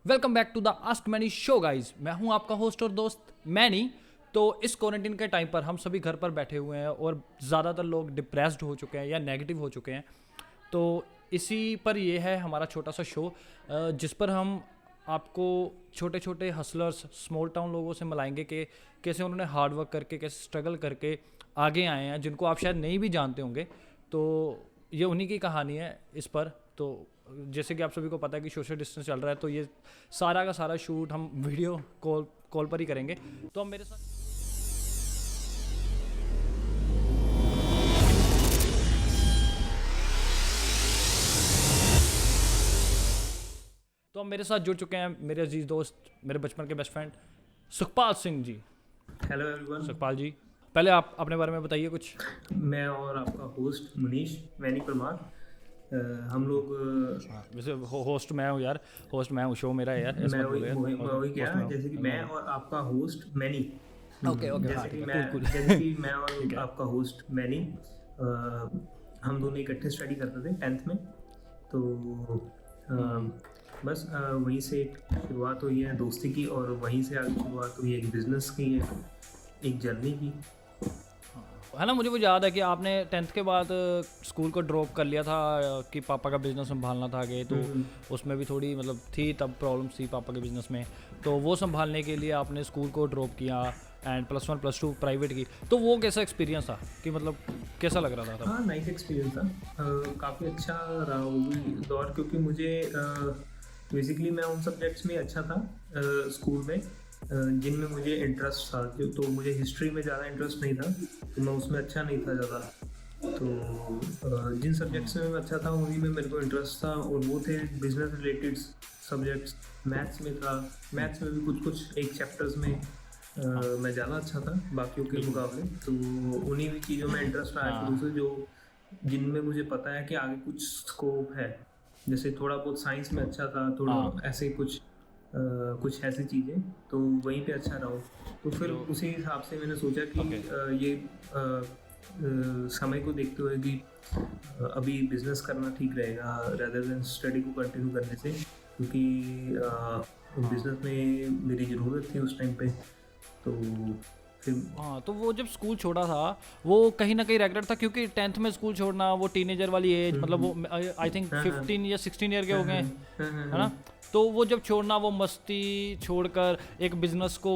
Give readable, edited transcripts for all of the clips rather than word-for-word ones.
Welcome back to the ask many show guys. मैं हूं आपका होस्ट और दोस्त मैनी। तो इस क्वारंटीन के टाइम पर हम सभी घर पर बैठे हुए हैं और ज़्यादातर लोग डिप्रेस्ड हो चुके हैं या नेगेटिव हो चुके हैं। तो इसी पर ये है हमारा छोटा सा शो जिस पर हम आपको छोटे छोटे हसलर्स स्मॉल टाउन लोगों से मिलाएंगे कि कैसे उन्होंने हार्ड वर्क करके कैसे स्ट्रगल करके आगे आए हैं, जिनको आप शायद नहीं भी जानते होंगे। तो ये उन्हीं की कहानी है इस पर। तो जैसे कि आप सभी को पता है कि सोशल डिस्टेंस चल रहा है, तो ये सारा का सारा शूट हम वीडियो कॉल पर ही करेंगे। तो हम मेरे साथ मेरे साथ जुड़ चुके हैं मेरे अजीज दोस्त, मेरे बचपन के best friend Sukhpal Singh ji. Hello everyone. Sukhpal ji, पहले आप अपने बारे में बताइए कुछ। मैं और आपका होस्ट मनीष वैनी परमार, हम लोग वैसे होस्ट मैं हूँ यार, होस्ट मैं हूँ, शो मेरा है यार। मैं वही क्या, जैसे कि मैं और आपका होस्ट मैनी। ओके ओके, जैसे कि मैं और आपका होस्ट मैनी, हम दोनों इकट्ठे स्टडी करते थे 10th में। तो बस वहीं से शुरुआत हुई है दोस्ती की, और वहीं से आगे शुरुआत हुई है एक बिजनेस की, एक जर्नी की, है ना। मुझे वो याद है कि आपने 10th के बाद स्कूल को ड्रॉप कर लिया था कि पापा का बिज़नेस संभालना था आगे। तो उसमें भी थोड़ी मतलब थी तब प्रॉब्लम्स थी पापा के बिज़नेस में, तो वो संभालने के लिए आपने स्कूल को ड्रॉप किया एंड +1 +2 प्राइवेट की। तो वो कैसा एक्सपीरियंस था कि मतलब कैसा लग रहा था? हाँ, नाइस एक्सपीरियंस था। काफ़ी अच्छा रहा वो भी दौर, क्योंकि मुझे बेसिकली मैं उन सब्जेक्ट्स में अच्छा था स्कूल में जिनमें मुझे इंटरेस्ट था। तो मुझे हिस्ट्री में ज़्यादा इंटरेस्ट नहीं था, तो मैं उसमें अच्छा नहीं था ज़्यादा। तो जिन सब्जेक्ट्स में मैं अच्छा था उन्हीं में मेरे को इंटरेस्ट था, और वो थे बिजनेस रिलेटेड सब्जेक्ट्स। मैथ्स में था, मैथ्स में भी कुछ एक चैप्टर्स में मैं ज़्यादा अच्छा था बाकियों के मुकाबले। तो उन्हीं भी चीज़ों में इंटरेस्ट रहा शुरू से, जो जिनमें मुझे पता है कि आगे कुछ स्कोप है। जैसे थोड़ा बहुत साइंस में अच्छा था, थोड़ा ऐसे कुछ ऐसी चीज़ें, तो वहीं पे अच्छा रहा। तो फिर उसी हिसाब से मैंने सोचा कि ये समय को देखते हुए कि अभी बिजनेस करना ठीक रहेगा रेदर देन स्टडी को कंटिन्यू करने से, क्योंकि बिजनेस में मेरी ज़रूरत थी उस टाइम पे। तो हाँ, तो वो जब स्कूल छोड़ा था वो कहीं ना कहीं रेगुलर था, क्योंकि 10th में स्कूल छोड़ना वो टीनेजर वाली एज, मतलब वो आई थिंक 15 या 16 ईयर के हो गए, है ना। तो वो जब छोड़ना, वो मस्ती छोड़कर एक बिजनेस को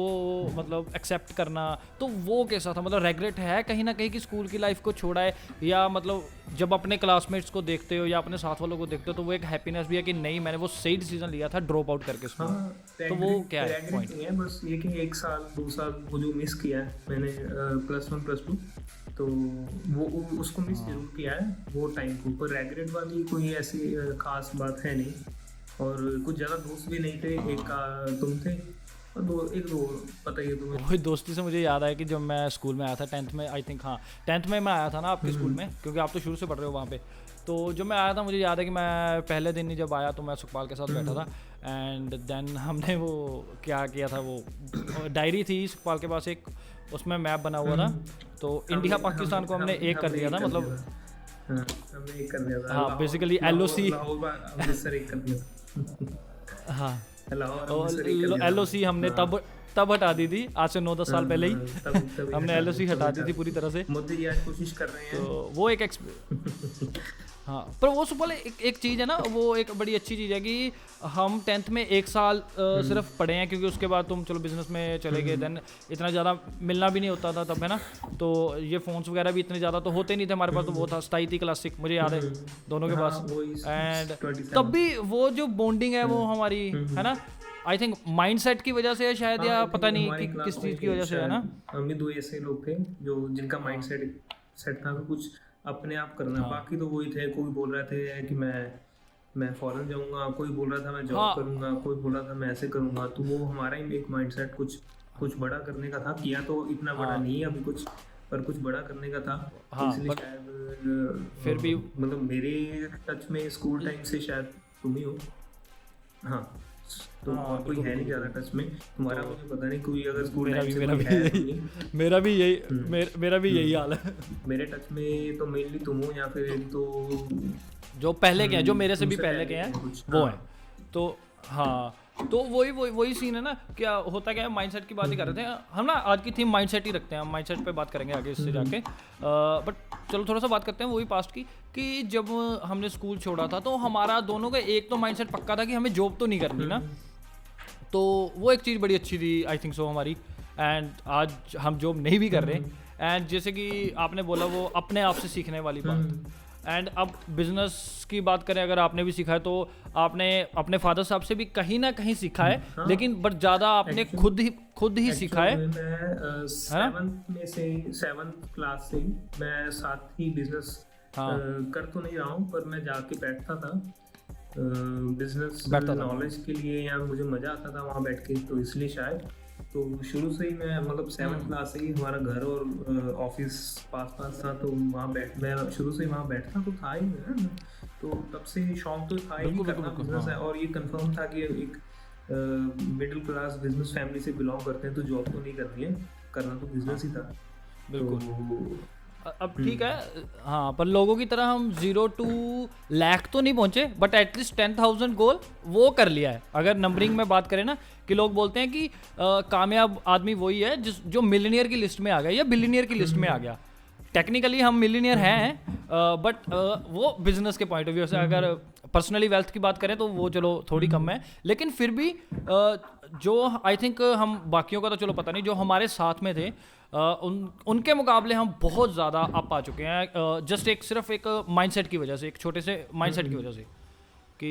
मतलब एक्सेप्ट करना, तो वो कैसा था? मतलब रेग्रेट है कहीं ना कहीं कि स्कूल की लाइफ को छोड़ा है, या मतलब जब अपने क्लासमेट्स को देखते हो या अपने साथ वालों को देखते हो तो वो एक हैप्पीनेस भी है कि नहीं मैंने वो सही डिसीजन लिया था ड्रॉप आउट करके स्कूल। तो वो क्या है पॉइंट? है बस ये कि 1 साल 2 साल वो जो मिस किया है मैंने +1 +2, तो वो उसको मिस जरूर किया है वो टाइम को। पर रेग्रेट वाली कोई ऐसी खास बात है नहीं, और कुछ ज़्यादा दोस्त भी नहीं थे। एक तुम थे और एक दो पता ही तुम्हें। वही दोस्ती से मुझे याद आया कि जब मैं स्कूल में आया था 10th में, आई थिंक, हाँ 10th में मैं आया था ना आपके स्कूल में, क्योंकि आप तो शुरू से पढ़ रहे हो वहाँ पे। तो जब मैं आया था मुझे याद है कि मैं पहले दिन ही जब आया तो मैं सुखपाल के साथ बैठा था, एंड देन हमने वो क्या किया था, वो डायरी थी सुखपाल के पास एक, उसमें मैप बना हुआ था। तो इंडिया पाकिस्तान को हमने एक कर दिया था, मतलब हमने एक कर दिया था। हाँ बेसिकली LOC, हाँ LOC हमने तब हटा दी थी, आज से 9-10 साल पहले ही हमने LOC हटा दी थी पूरी तरह से। मोदी जी आज कोशिश कर रहे हैं, तो वो एक हाँ, पर वो सुपल एक चीज़ है ना, वो एक बड़ी अच्छी चीज़ है कि हम 10th में 1 साल सिर्फ पढ़े हैं, क्योंकि उसके बाद तुम चलो बिजनेस में चले गए, देन इतना ज़्यादा मिलना भी नहीं होता था तब, है ना। तो ये फ़ोन्स वगैरह भी इतने ज़्यादा तो होते नहीं थे हमारे पास। तो वो था स्थाई थी क्लासिक, मुझे याद है दोनों के पास। एंड तब भी वो जो बॉन्डिंग है वो हमारी, है ना, आई थिंक माइंडसेट की वजह से है शायद, या पता नहीं कि किस चीज़ की वजह से, है ना। हम भी 2 ऐसे लोग थे जो जिनका माइंडसेट सेट था कुछ अपने आप करना। बाकी तो वही थे, कोई बोल रहे थे कि मैं फॉरेन जाऊंगा, कोई बोल रहा था मैं जॉब करूंगा, कोई बोल रहा था मैं ऐसे करूंगा। तो वो हमारा ही एक माइंडसेट कुछ बड़ा करने का था। किया तो इतना बड़ा नहीं है अभी कुछ, पर कुछ बड़ा करने का था। इसलिए शायद फिर भी मतलब मेरे टच में स्कूल टाइम से शायद तुम ही हो। हाँ, तो और कोई है नहीं ज़्यादा टच में तुम्हारा, मुझे पता नहीं कोई अगर स्कूल टाइम से मेरा भी यही हाल है। मेरे टच में तो मेनली तुम हो, या फिर तो जो पहले के हैं, जो मेरे से भी पहले के हैं वो हैं। तो हाँ, तो वही सीन है ना, क्या होता क्या है, माइंडसेट की बात ही कर रहे थे हम ना, आज की थीम माइंडसेट ही रखते हैं, हम माइंडसेट पे बात करेंगे आगे इससे जाके। बट चलो थोड़ा सा बात करते हैं वही पास्ट की, कि जब हमने स्कूल छोड़ा था तो हमारा दोनों का एक तो माइंडसेट पक्का था कि हमें जॉब तो नहीं करनी ना, तो वो एक चीज़ बड़ी अच्छी थी आई थिंक सो हमारी। एंड आज हम जॉब नहीं भी कर रहे, एंड जैसे कि आपने बोला वो अपने आप से सीखने वाली बात। एंड अब बिजनेस की बात करें, अगर आपने भी सीखा है तो आपने अपने फादर साहब से भी कहीं ना कहीं सीखा है, लेकिन बट ज़्यादा आपने खुद ही सीखा है। मैं सेवन्थ क्लास से ही मैं साथ ही बिजनेस कर तो नहीं रहा हूँ, पर मैं जाके बैठता था बिजनेस नॉलेज के लिए, या मुझे मजा आता था वहाँ बैठ के, तो इसलिए शायद तो शुरू से ही मैं मतलब 7th क्लास से ही हमारा घर और ऑफिस पास था, तो वहाँ मैं शुरू से ही वहाँ बैठता तो था ही ना, तो तब से शौक तो था ही करना बिजनेस है। और ये कंफर्म था कि एक मिडिल क्लास बिजनेस फैमिली से बिलोंग करते हैं तो जॉब तो नहीं करनी है, करना तो बिजनेस ही था। बिल्कुल। अब ठीक है, हाँ, पर लोगों की तरह हम 0 to लाख तो नहीं पहुंचे, बट एटलीस्ट 10,000 गोल वो कर लिया है। अगर नंबरिंग में बात करें ना, कि लोग बोलते हैं कि कामयाब आदमी वही है जो मिलियनियर की लिस्ट में आ गया या बिलियनियर की लिस्ट में आ गया। टेक्निकली हम मिलियनियर हैं, बट वो बिजनेस के पॉइंट ऑफ व्यू से, अगर पर्सनली वेल्थ की बात करें तो वो चलो थोड़ी कम है, लेकिन फिर भी जो आई थिंक हम बाकियों का तो चलो पता नहीं, जो हमारे साथ में थे उनके मुकाबले हम बहुत ज़्यादा अप आ चुके हैं, जस्ट सिर्फ एक माइंडसेट की वजह से, एक छोटे से माइंडसेट की वजह से, कि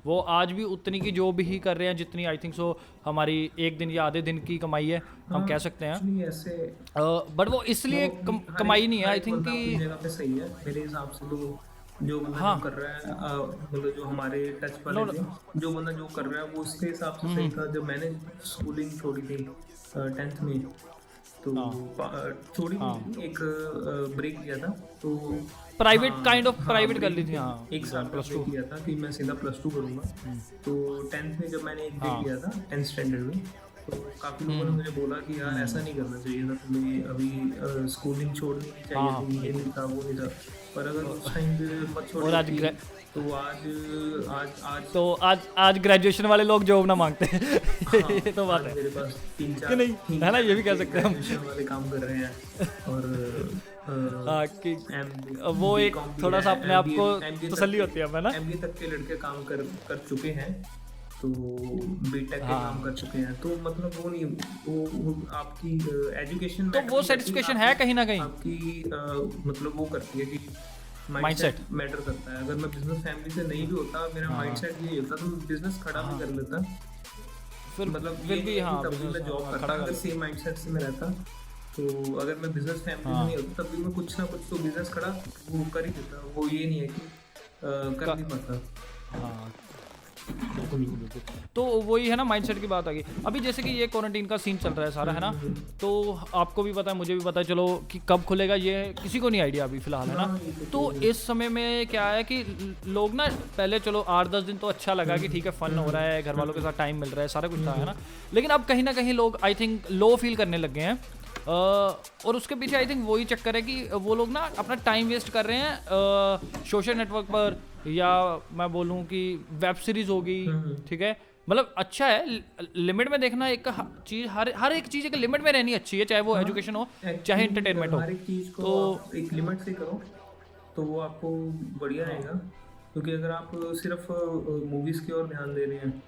वो आज भी उतनी की जो भी ही कर रहे हैं जितनी आई थिंक सो हमारी एक दिन या आधे दिन की कमाई है, हम कह सकते हैं। बट वो इसलिए कमाई नहीं है आई थिंक कि जगह पे सही है मेरे हिसाब से, तो जो बंदा जो कर रहा है, मतलब जो हमारे टच वाले थे, जो बंदा जो कर रहा है वो उसके हिसाब से सही था। जब मैंने स्कूलिंग छोड़ी थी 10th में, तो छोड़ी थी, एक ब्रेक किया था, तो प्राइवेट काइंड ऑफ प्राइवेट कर ली थी। हाँ, एक साल +2 किया था कि मैं सीधा +2 करूँगा। तो 10th में जब मैंने एक ब्रेक किया था 10th स्टैंडर्ड में, तो काफ़ी लोगों ने मुझे बोला कि यार ऐसा नहीं करना चाहिए था तुम्हें, अभी स्कूलिंग छोड़नी नहीं चाहिए थी, ये नहीं था वो नहीं था, पर अगर उस टाइम पे मत छोड़ तो आज ग्रेजुएशन वाले लोग जॉब ना मांगते हैं। ये तो बात है, मेरे पास 3-4 नहीं है ना, ये भी कह सकते हैं हम, ग्रेजुएशन वाले काम कर रहे हैं, और कि वो एक थोड़ा सा अपने आप को तसल्ली होती है ना, MBA तक के लड़के काम कर चुके हैं, तो बीटेक के काम कर चुके हैं, तो मतलब वो नहीं, वो आपकी एजुकेशन, तो वो सेटिस्फेक्शन है कहीं ना कहीं आपकी, मतलब वो करती है कि माइंडसेट मैटर करता है। अगर मैं बिजनेस फैमिली से नहीं भी होता, मेरा माइंडसेट ये होता, तो बिजनेस खड़ा भी कर लेता, फिर मतलब फिर भी हाँ, तब भी मैं जॉब करता अगर सेम माइंडसेट से मैं रहता। तो अगर मैं बिजनेस फैमिली में नहीं होता, तब भी मैं कुछ ना कुछ तो बिजनेस खड़ा वो कर ही देता, वो ये नहीं है कि कर नहीं पाता। हाँ, बिल्कुल। तो वही है ना, माइंडसेट की बात आ गई। अभी जैसे कि ये क्वारंटीन का सीन चल रहा है सारा, है ना, तो आपको भी पता है, मुझे भी पता है, चलो कि कब खुलेगा ये किसी को नहीं आइडिया अभी फिलहाल, है ना। तो इस समय में क्या है कि लोग ना, पहले चलो 8-10 दिन तो अच्छा लगा कि ठीक है, फन हो रहा है, घर वालों के साथ टाइम मिल रहा है, सारा कुछ था, है ना, लेकिन अब कहीं ना कहीं लोग आई थिंक लो फील करने लग गए हैं। और उसके पीछे आई थिंक वही चक्कर है कि वो लोग ना अपना टाइम वेस्ट कर रहे हैं सोशल नेटवर्क पर, या मैं बोलूँ कि वेब सीरीज होगी, ठीक है, मतलब अच्छा है लिमिट में देखना, एक चीज़ हर एक चीज़ एक लिमिट में रहनी अच्छी है, चाहे वो एजुकेशन हो चाहे एंटरटेनमेंट हो, हर एक चीज़ को तो एक लिमिट से करो तो वो आपको बढ़िया रहेगा। क्योंकि अगर आप सिर्फ मूवीज़ की ओर ध्यान दे रहे हैं,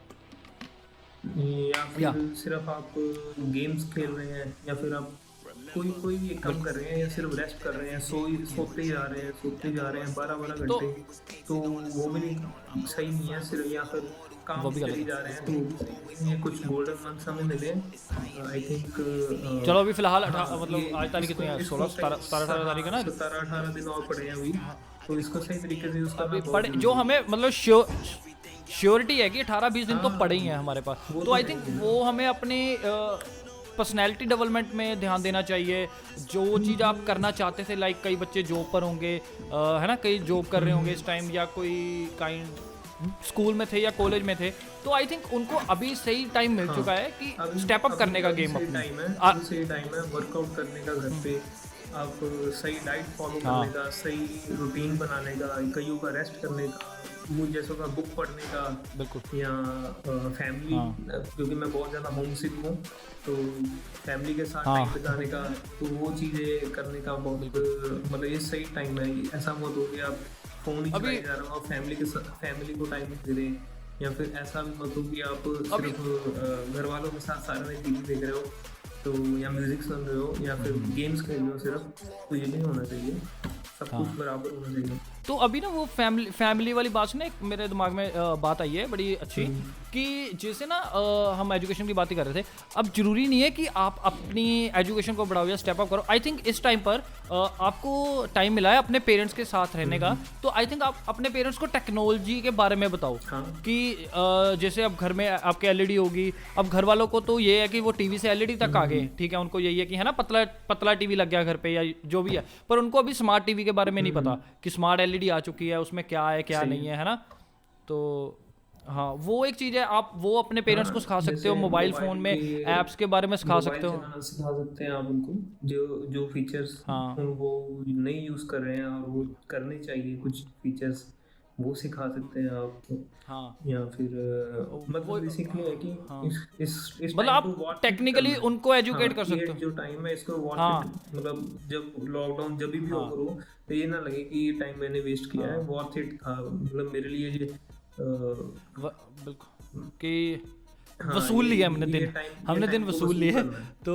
या फिर सिर्फ आप गेम्स खेल रहे हैं, या फिर आप कोई एक काम कर रहे हैं, या सिर्फ रेस्ट कर रहे हैं, सोते जा रहे हैं 12 घंटे, तो वो भी नहीं सही नहीं है। सिर्फ या फिर काम चले जा रहे हैं, तो वो भी सही नहीं है। कुछ गोल्डन मंथ हमें मिले आई थिंक। चलो अभी फिलहाल मतलब आज तारीख कितनी है, 17-18 तारीख है ना, 17-18 दिन और पड़े हैं अभी, तो इसको सही तरीके से यूज़ करना पड़े, जो हमें मतलब श्योरिटी है कि 18-20 दिन तो पड़े ही हैं हमारे पास। तो आई थिंक वो हमें अपनी पर्सनैलिटी डेवलपमेंट में ध्यान देना चाहिए। जो चीज़ आप करना चाहते थे, लाइक कई बच्चे जॉब पर होंगे, है ना, कई जॉब कर रहे होंगे इस टाइम, या कोई स्कूल में थे या कॉलेज में थे, तो आई थिंक उनको अभी सही टाइम मिल चुका है कि स्टेप अप करने का गेम, सही टाइम है वर्कआउट करने का, घर पे आप सही डाइट फॉलो करने का, सही रूटीन बनाने का, कईयों का रेस्ट करने का, मुझे जैसा होगा बुक पढ़ने का बिल्कुल। या फैमिली, क्योंकि मैं बहुत ज़्यादा होम सिक हूँ, तो फैमिली के साथ टाइम बिताने का, तो वो चीज़ें करने का बहुत मतलब ये सही टाइम है। ऐसा मत हो कि आप फ़ोन ही चलाए जा रहे हो और फैमिली के साथ फैमिली को टाइम दे रहे, या फिर ऐसा भी मत हो कि आप सिर्फ घर वालों के साथ सारे में टीवी देख रहे हो, तो या म्यूजिक सुन रहे हो या फिर गेम्स खेल रहे हो सिर्फ, तो ये नहीं होना चाहिए। सब कुछ बराबर होना चाहिए। तो अभी ना वो फैमिली वाली बात ना, एक मेरे दिमाग में बात आई है बड़ी अच्छी, कि जैसे ना हम एजुकेशन की बात ही कर रहे थे। अब जरूरी नहीं है कि आप अपनी एजुकेशन को बढ़ाओ या स्टेप अप करो। आई थिंक इस टाइम पर आपको टाइम मिला है अपने पेरेंट्स के साथ रहने का, तो आई थिंक आप अपने पेरेंट्स को टेक्नोलॉजी के बारे में बताओ। कि जैसे अब घर में आपके एलईडी होगी, अब घर वालों को तो ये है कि वो टीवी से एलईडी तक आ गए, ठीक है, उनको यही है कि है ना पतला टीवी लग गया घर पे या जो भी है, पर उनको अभी स्मार्ट टीवी के बारे में नहीं पता कि स्मार्ट एलईडी आ चुकी है, उसमें क्या है क्या नहीं है ना। तो हाँ, वो एक चीज़ है, आप वो अपने पेरेंट्स को सिखा सकते हो, मोबाइल फ़ोन में ऐप्स के बारे में सिखा सकते हो, सिखा सकते हैं आप उनको जो फीचर्स वो नहीं यूज़ कर रहे हैं और वो करने चाहिए, कुछ फीचर्स वो सिखा सकते हैं आप। हाँ, या फिर मतलब बेसिकली है कि इस मतलब आप टेक्निकली उनको एजुकेट कर सकते हो। जो टाइम है इसको मतलब जब लॉकडाउन जब भी ओवर हो, तो ये ना लगे कि ये टाइम मैंने वेस्ट किया है, वर्थ इट था, मतलब मेरे लिए ये बिल्कुल कि वसूल लिया हमने दिन वसूल लिए। तो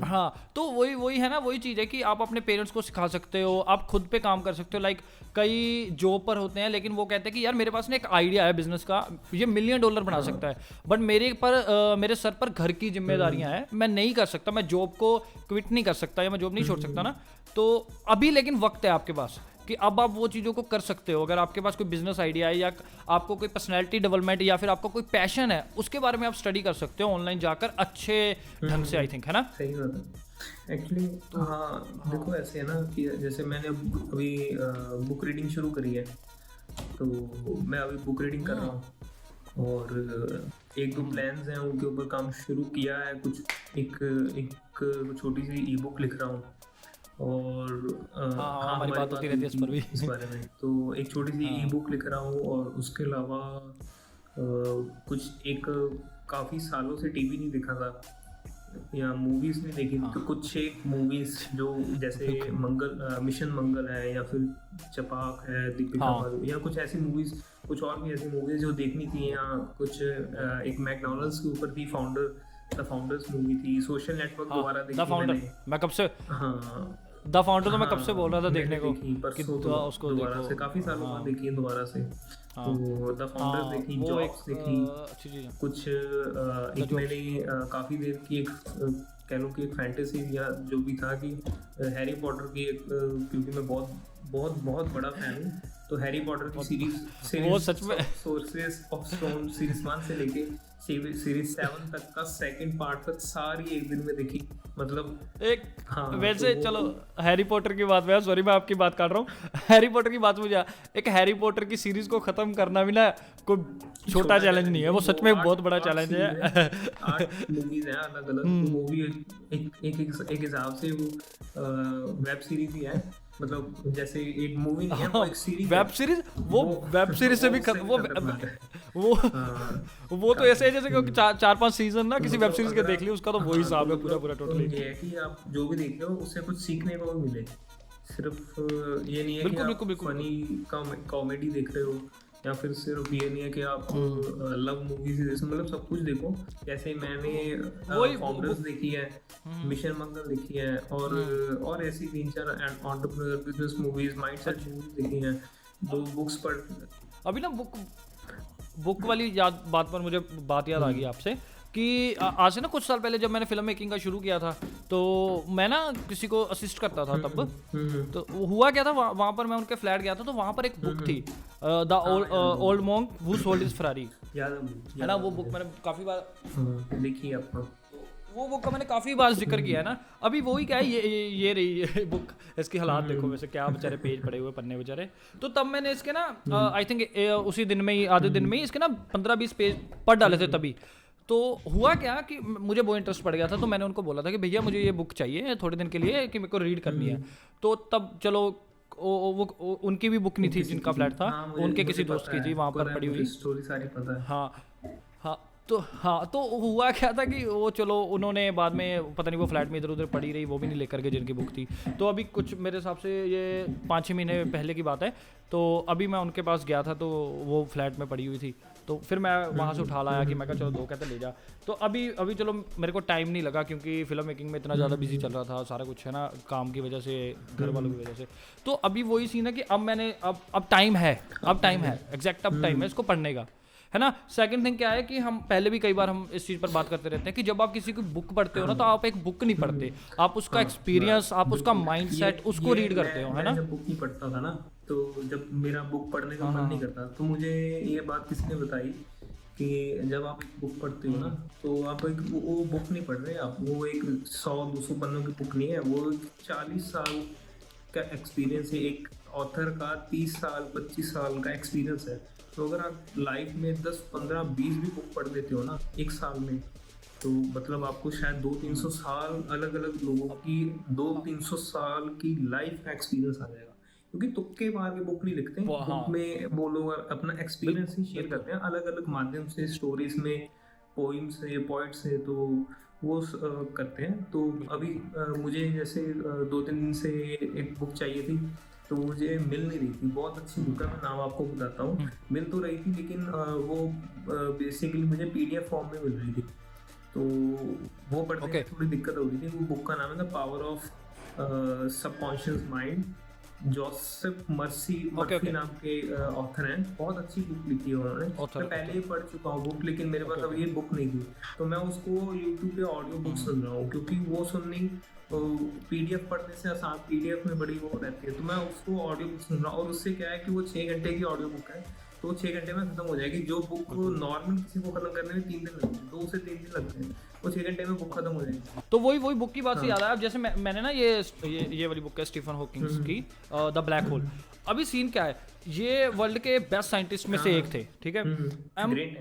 हाँ, तो वही है ना, वही चीज़ है कि आप अपने पेरेंट्स को सिखा सकते हो, आप खुद पे काम कर सकते हो। लाइक कई जॉब पर होते हैं लेकिन वो कहते हैं कि यार मेरे पास ना एक आइडिया है बिजनेस का, ये $1 मिलियन बना सकता है, बट मेरे सर पर घर की जिम्मेदारियां हैं, मैं नहीं कर सकता, मैं जॉब को क्विट नहीं कर सकता या मैं जॉब नहीं छोड़ सकता ना। तो अभी लेकिन वक्त है आपके पास कि अब आप वो चीज़ों को कर सकते हो। अगर आपके पास कोई बिजनेस आइडिया है या आपको कोई पर्सनैलिटी डेवलपमेंट या फिर आपको कोई पैशन है, उसके बारे में आप स्टडी कर सकते हो ऑनलाइन जाकर अच्छे ढंग से, आई थिंक, है ना। सही बात है एक्चुअली। तो हाँ, देखो ऐसे है ना कि जैसे मैंने अभी बुक रीडिंग शुरू करी है, तो मैं अभी बुक रीडिंग कर रहा हूँ और एक दो प्लान्स हैं उनके ऊपर काम शुरू किया है। कुछ एक छोटी सी ई बुक लिख रहा हूँ और हमारी बात होती रहती है इस पर भी, इस बारे में। तो एक छोटी सी ई बुक लिख रहा हूँ और उसके अलावा कुछ एक काफ़ी सालों से टीवी नहीं देखा था या मूवीज़ नहीं देखी, तो कुछ एक मूवीज़ जो जैसे मिशन मंगल है या फिर चपाक है, दीपिका पादुकोण, या कुछ ऐसी मूवीज़, कुछ और भी ऐसी मूवीज़ जो देखनी थी, या कुछ एक मैकडॉनल्ड्स के ऊपर थी, द फाउंडर्स मूवी थी, सोशल नेटवर्क दोबारा देखी मैंने। मैं कब से द फाउंडर तो मैं कब से बोल रहा था देखने को, उसको दोबारा से काफ़ी सालों बाद देखी है दोबारा से। तो द फाउंडर्स देखी, जॉब्स देखी, कुछ एक मैंने काफ़ी देर की एक कह लो कि एक फैंटेसी या जो भी था कि हैरी पॉटर की एक, क्योंकि मैं बहुत बड़ा फैन हूँ, तो हैरी पॉटर की सीरीज सच में सोर्सेस ऑफ स्टोन सीरीज 1 से लेके सीरीज 7 तक का सेकंड पार्ट तक सारी एक दिन में देखी। मतलब एक वैसे तो चलो हैरी पॉटर की बात में, सॉरी मैं आपकी बात काट रहा हूँ, हैरी पॉटर की बात मुझे, एक हैरी पॉटर की सीरीज को खत्म करना भी ना कोई छोटा चैलेंज नहीं है, वो सच में बहुत बड़ा चैलेंज है। 8 मूवीज हैं अलग अलग, तो वो भी एक हिसाब से वो वेब सीरीज ही है। मतलब जैसे एक मूवी नहीं है, वो एक सीरीज, वेब सीरीज, वो वेब सीरीज से भी वो तो ऐसे है जैसे कि 4-5 सीजन ना किसी वेब सीरीज के देख लिया, उसका तो वही हिसाब है पूरा टोटली। ये है कि आप जो भी देख रहे हो उससे कुछ सीखने को मिले, सिर्फ ये नहीं है कि आप फनी कॉमेडी देख रहे हो, या फिर सिर्फ ये नहीं है कि आप लव मूवीज जैसे, मतलब सब कुछ देखो। जैसे मैंने फाउंडर्स देखी है, मिशन मंगल देखी है, और ऐसी 3-4 entrepreneur business movies, mindset movies देखी हैं, 2 बुक्स पढ़। अभी ना बुक वाली बात पर मुझे बात याद आ गई आपसे कि आज से ना कुछ साल पहले जब मैंने फिल्म मेकिंग का शुरू किया था, तो मैं ना किसी को असिस्ट करता था तब। तो हुआ क्या था, वहाँ पर मैं उनके फ्लैट गया था, तो वहाँ पर एक बुक थी, the old monk who sold his Ferrari, है ना। वो बुक मैंने काफ़ी बार देखी है आपको, वो बुक का मैंने काफ़ी बार जिक्र किया है ना। अभी वही क्या है, ये रही ये बुक, इसकी हालात देखो वैसे, क्या बेचारे पेज पड़े हुए, पन्ने बेचारे। तो तब मैंने इसके ना आई थिंक उसी दिन में ही, आधे दिन में ही इसके ना 15-20 पेज पढ़ डाले थे तभी। तो हुआ क्या कि मुझे वो इंटरेस्ट पड़ गया था, तो मैंने उनको बोला था कि भैया मुझे ये बुक चाहिए थोड़े दिन के लिए कि मेरे को रीड करनी है। तो तब चलो उनकी भी बुक नहीं थी जिनका फ्लैट था, हाँ, उनके किसी दोस्त की थी वहाँ पर पड़ी हुई। स्टोरी सारी पता है। हाँ तो हुआ क्या था कि वो चलो उन्होंने बाद में पता नहीं वो फ्लैट में इधर उधर पड़ी रही, वो भी नहीं लेकर गए जिनकी बुक थी। तो अभी कुछ मेरे हिसाब से ये 5-6 महीने पहले की बात है, तो अभी मैं उनके पास गया था तो वो फ्लैट में पड़ी हुई थी, तो फिर मैं वहाँ से उठा लाया कि मैं कहा चलो दो कहते ले जा। तो अभी चलो मेरे को टाइम नहीं लगा क्योंकि फिल्म मेकिंग में इतना ज़्यादा बिजी चल रहा था सारा कुछ, है ना, काम की वजह से, घर वालों की वजह से। तो अभी वही सीन है कि अब मैंने अब टाइम है, एग्जैक्ट अब टाइम है इसको पढ़ने का, है ना। सेकंड थिंग क्या है कि हम पहले भी कई बार हम इस चीज़ पर बात करते रहते हैं कि जब आप किसी की बुक पढ़ते हो ना, तो आप एक बुक नहीं पढ़ते, आप उसका एक्सपीरियंस, आप उसका माइंडसेट उसको रीड करते हो, है ना। जब बुक नहीं पढ़ता था ना, तो जब मेरा बुक पढ़ने का मन नहीं करता, तो मुझे ये बात किसने बताई कि जब आप एक बुक पढ़ते हो ना, तो आप एक वो बुक नहीं पढ़ रहे आप, वो एक 100-200 पन्नों की बुक नहीं है, वो 40 साल का एक्सपीरियंस है एक ऑथर का, 30 साल 25 साल का एक्सपीरियंस है। तो अगर आप लाइफ में 10, 15, 20 भी बुक पढ़ लेते हो ना एक साल में, तो मतलब आपको शायद 200-300 साल अलग अलग लोगों की 200-300 साल की लाइफ का एक्सपीरियंस आ जाएगा। क्योंकि तुक्के मार के बुक नहीं लिखते, बुक में वो लोग अपना एक्सपीरियंस ही शेयर करते हैं अलग अलग माध्यम से, स्टोरीज में, पोइम्स है, पोइट्स है, तो वो करते हैं। तो अभी मुझे जैसे 2-3 दिन से एक बुक चाहिए थी, तो मुझे मिल नहीं रही थी। बहुत अच्छी बुक है, मैं नाम आपको बताता हूँ। मिल तो रही थी लेकिन वो बेसिकली मुझे PDF फॉर्म में मिल रही थी, तो वो पढ़ने में थोड़ी दिक्कत हो रही थी। वो बुक का नाम है the power of subconscious mind, Joseph Murphy नाम के ऑथर हैं। बहुत अच्छी बुक लिखी है उन्होंने, मैं पहले ही पढ़ चुका हूँ बुक, लेकिन मेरे पास अभी ये बुक नहीं थी, तो मैं उसको YouTube पे ऑडियो बुक सुन रहा हूँ, क्योंकि वो सुननी PDF पढ़ने से आसान, PDF में बड़ी वो रहती है, तो मैं उसको ऑडियो बुक सुन रहा हूँ। और उससे क्या है कि वो 6 घंटे की ऑडियो बुक है, तो 6 घंटे में खत्म हो जाएगी। जो बुक नॉर्मल किसी को खत्म करने में 3 दिन लगते हैं, 2 से 3 दिन लगते हैं, वो 6 घंटे में बुक खत्म हो जाएगी। तो वही बुक की बात से याद आया। अब जैसे मैंने ना ये वाली बुक है स्टीफन हॉकिंग्स की, द ब्लैक होल। अभी सीन क्या है, ये वर्ल्ड के बेस्ट साइंटिस्ट में से एक थे, ठीक है।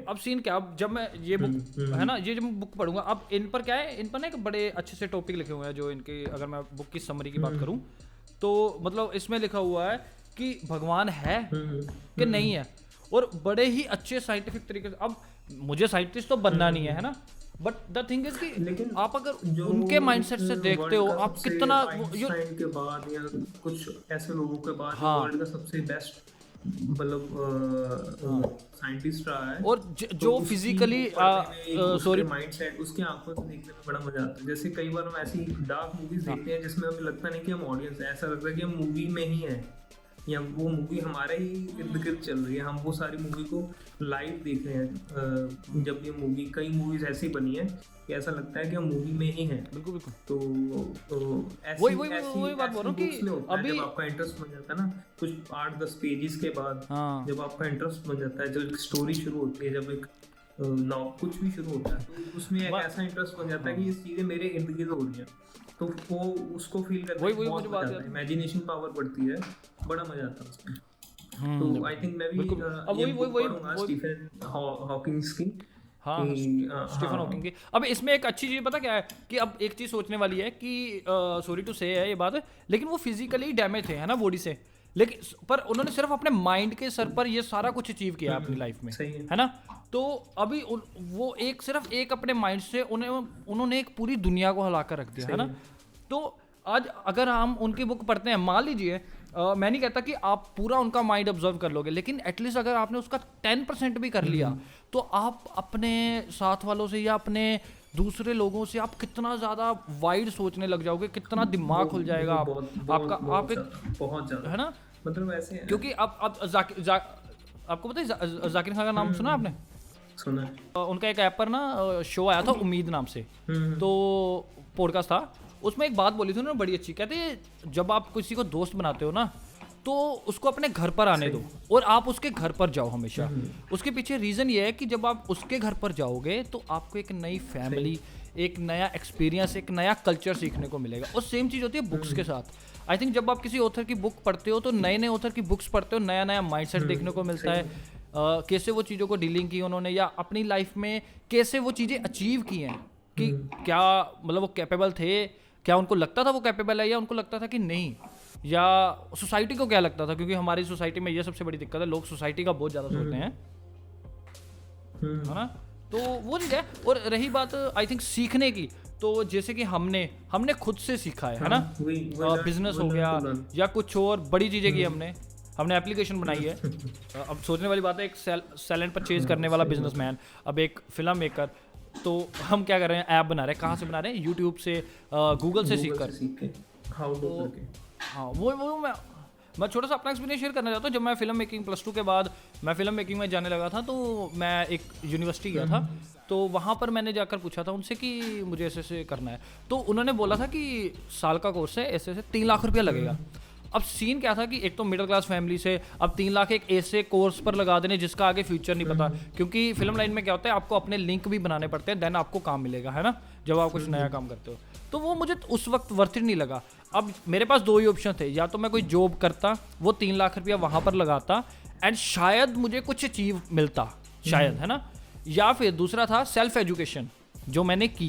अब सीन क्या, अब जब मैं ये बुक है ना, ये जब मैं बुक पढ़ूंगा, अब इन पर क्या है, इन पर ना एक बड़े अच्छे से टॉपिक लिखे हुए हैं जो इनके, अगर मैं बुक की समरी की बात करूं, तो मतलब इसमें लिखा हुआ है कि भगवान है कि नहीं है, और बड़े ही अच्छे साइंटिफिक तरीके से। अब मुझे साइंटिस्ट तो बनना नहीं है ना, बट द थिंग इज कि लेकिन आप अगर उनके माइंडसेट से देखते हो, आप कितना आइंस्टाइन के बाद या कुछ ऐसे लोगों के बाद वर्ल्ड का सबसे बेस्ट मतलब साइंटिस्ट रहा है, और जो फिजिकली सॉरी माइंडसेट, उसकी आंखों से देखने में बड़ा मजा आता है। जैसे कई बार हम ऐसी डार्क मूवीज देखते हैं जिसमें हमें लगता नहीं कि हम ऑडियंस है, ऐसा लगता है कि हम मूवी में ही हैं, या वो मूवी हमारे ही इर्द गिर्द चल रही है, हम वो सारी मूवी को लाइव देख रहे हैं। जब ये मूवी, कई मूवीज ऐसी बनी है कि ऐसा लगता है कि हम मूवी में ही हैं। बिल्कुल बिल्कुल। तो वही बात बोल रहा हूँ कि अभी जब आपका इंटरेस्ट बन जाता है ना, कुछ 8-10 पेजेस के बाद, जब आपका इंटरेस्ट बन जाता है, जब स्टोरी शुरू होती है, जब एक कुछ भी शुरू होता है, तो उसमें एक ऐसा इंटरेस्ट बन जाता है कि ये चीजें मेरे इर्द गिर्द हो रही हैं, तो वो उसको फील करने में बहुत मजा आता है, इमेजिनेशन पावर बढ़ती है, बड़ा मजा आता है उसमें। तो आई थिंक मैं भी पढ़ूंगा स्टीफन हॉकिंग्स की। स्टीफन हॉकिंग की। अब इसमें एक अच्छी चीज़ पता क्या है कि अब एक चीज़ सोचने वाली है कि सॉरी टू से है ये बात, लेकिन वो फिजिकली डैमेज थे, है ना, बॉडी से, लेकिन पर उन्होंने सिर्फ अपने माइंड के सर पर ये सारा कुछ अचीव किया अपनी लाइफ में, है ना। तो अभी वो सिर्फ एक अपने माइंड से उन्होंने एक पूरी दुनिया को हिला कर रख दिया, है ना। तो आज अगर हम उनकी बुक पढ़ते हैं, मान लीजिए मैं नहीं कहता कि आप पूरा उनका माइंड ऑब्जर्व कर लोगे, लेकिन एटलीस्ट अगर आपने उसका 10% भी कर लिया, तो आप अपने साथ वालों से या अपने दूसरे लोगों से आप कितना ज़्यादा वाइड सोचने लग जाओगे, कितना दिमाग खुल जाएगा आपका, आप एक बहुत ज़्यादा, है ना, मतलब ऐसे। क्योंकि अब आपको पता है जाकिर खान का नाम सुना आपने? सुना। उनका एक ऐप पर ना शो आया था उम्मीद नाम से, तो पॉडकास्ट था, उसमें एक बात बोली थी उन्होंने बड़ी अच्छी, कहते जब आप किसी को दोस्त बनाते हो ना, तो उसको अपने घर पर आने दो और आप उसके घर पर जाओ हमेशा। उसके पीछे रीज़न ये है कि जब आप उसके घर पर जाओगे तो आपको एक नई फैमिली, एक नया एक्सपीरियंस, एक नया कल्चर सीखने को मिलेगा। और सेम चीज़ होती है बुक्स के साथ। आई थिंक जब आप किसी ऑथर की बुक पढ़ते हो, तो नए नए ऑथर की बुक्स पढ़ते हो, नया नया माइंडसेट देखने को मिलता है, कैसे वो चीज़ों को डीलिंग की उन्होंने, या अपनी लाइफ में कैसे वो चीज़ें अचीव की हैं, कि क्या मतलब वो कैपेबल थे, क्या उनको लगता था वो कैपेबल है, या उनको लगता था कि नहीं। या सोसाइटी को क्या लगता था, क्योंकि हमारी सोसाइटी में ये सबसे बड़ी दिक्कत है, लोग सोसाइटी का बहुत ज़्यादा सोचते हैं, है ना। तो वो चीज़ है। और रही बात आई थिंक सीखने की, तो जैसे कि हमने खुद से सीखा है ना, बिजनेस हो गया या कुछ और बड़ी चीज़ें की हमने एप्लीकेशन बनाई है। अब सोचने वाली बात है, एक सेल एंड परचेज करने वाला बिजनेसमैन, अब एक फिल्म मेकर, तो हम क्या कर रहे हैं, ऐप बना रहे हैं। कहाँ से बना रहे हैं? यूट्यूब से, गूगल से सीख कर। हाँ, वो मैं छोटा सा अपना एक्सपीरियंस शेयर करना चाहता हूँ। जब मैं फिल्म मेकिंग +2 के बाद मैं फिल्म मेकिंग में जाने लगा था, तो मैं एक यूनिवर्सिटी गया था, तो वहाँ पर मैंने जाकर पूछा था उनसे कि मुझे ऐसे करना है, तो उन्होंने बोला था कि साल का कोर्स है, ऐसे 3 लाख रुपया लगेगा। अब सीन क्या था कि एक तो मिडिल क्लास फैमिली से अब 3 लाख एक ऐसे कोर्स पर लगा देने जिसका आगे फ्यूचर नहीं पता, क्योंकि फिल्म लाइन में क्या होता है, आपको अपने लिंक भी बनाने पड़ते हैं, देन आपको काम मिलेगा, है ना, जब आप कुछ नया काम करते हो। तो वो मुझे उस वक्त वर्थ इट नहीं लगा। अब मेरे पास 2 ही ऑप्शन थे, या तो मैं कोई जॉब करता, वो 3 लाख रुपया वहाँ पर लगाता एंड शायद मुझे कुछ अचीव मिलता, शायद, है ना, या फिर दूसरा था सेल्फ एजुकेशन, जो मैंने की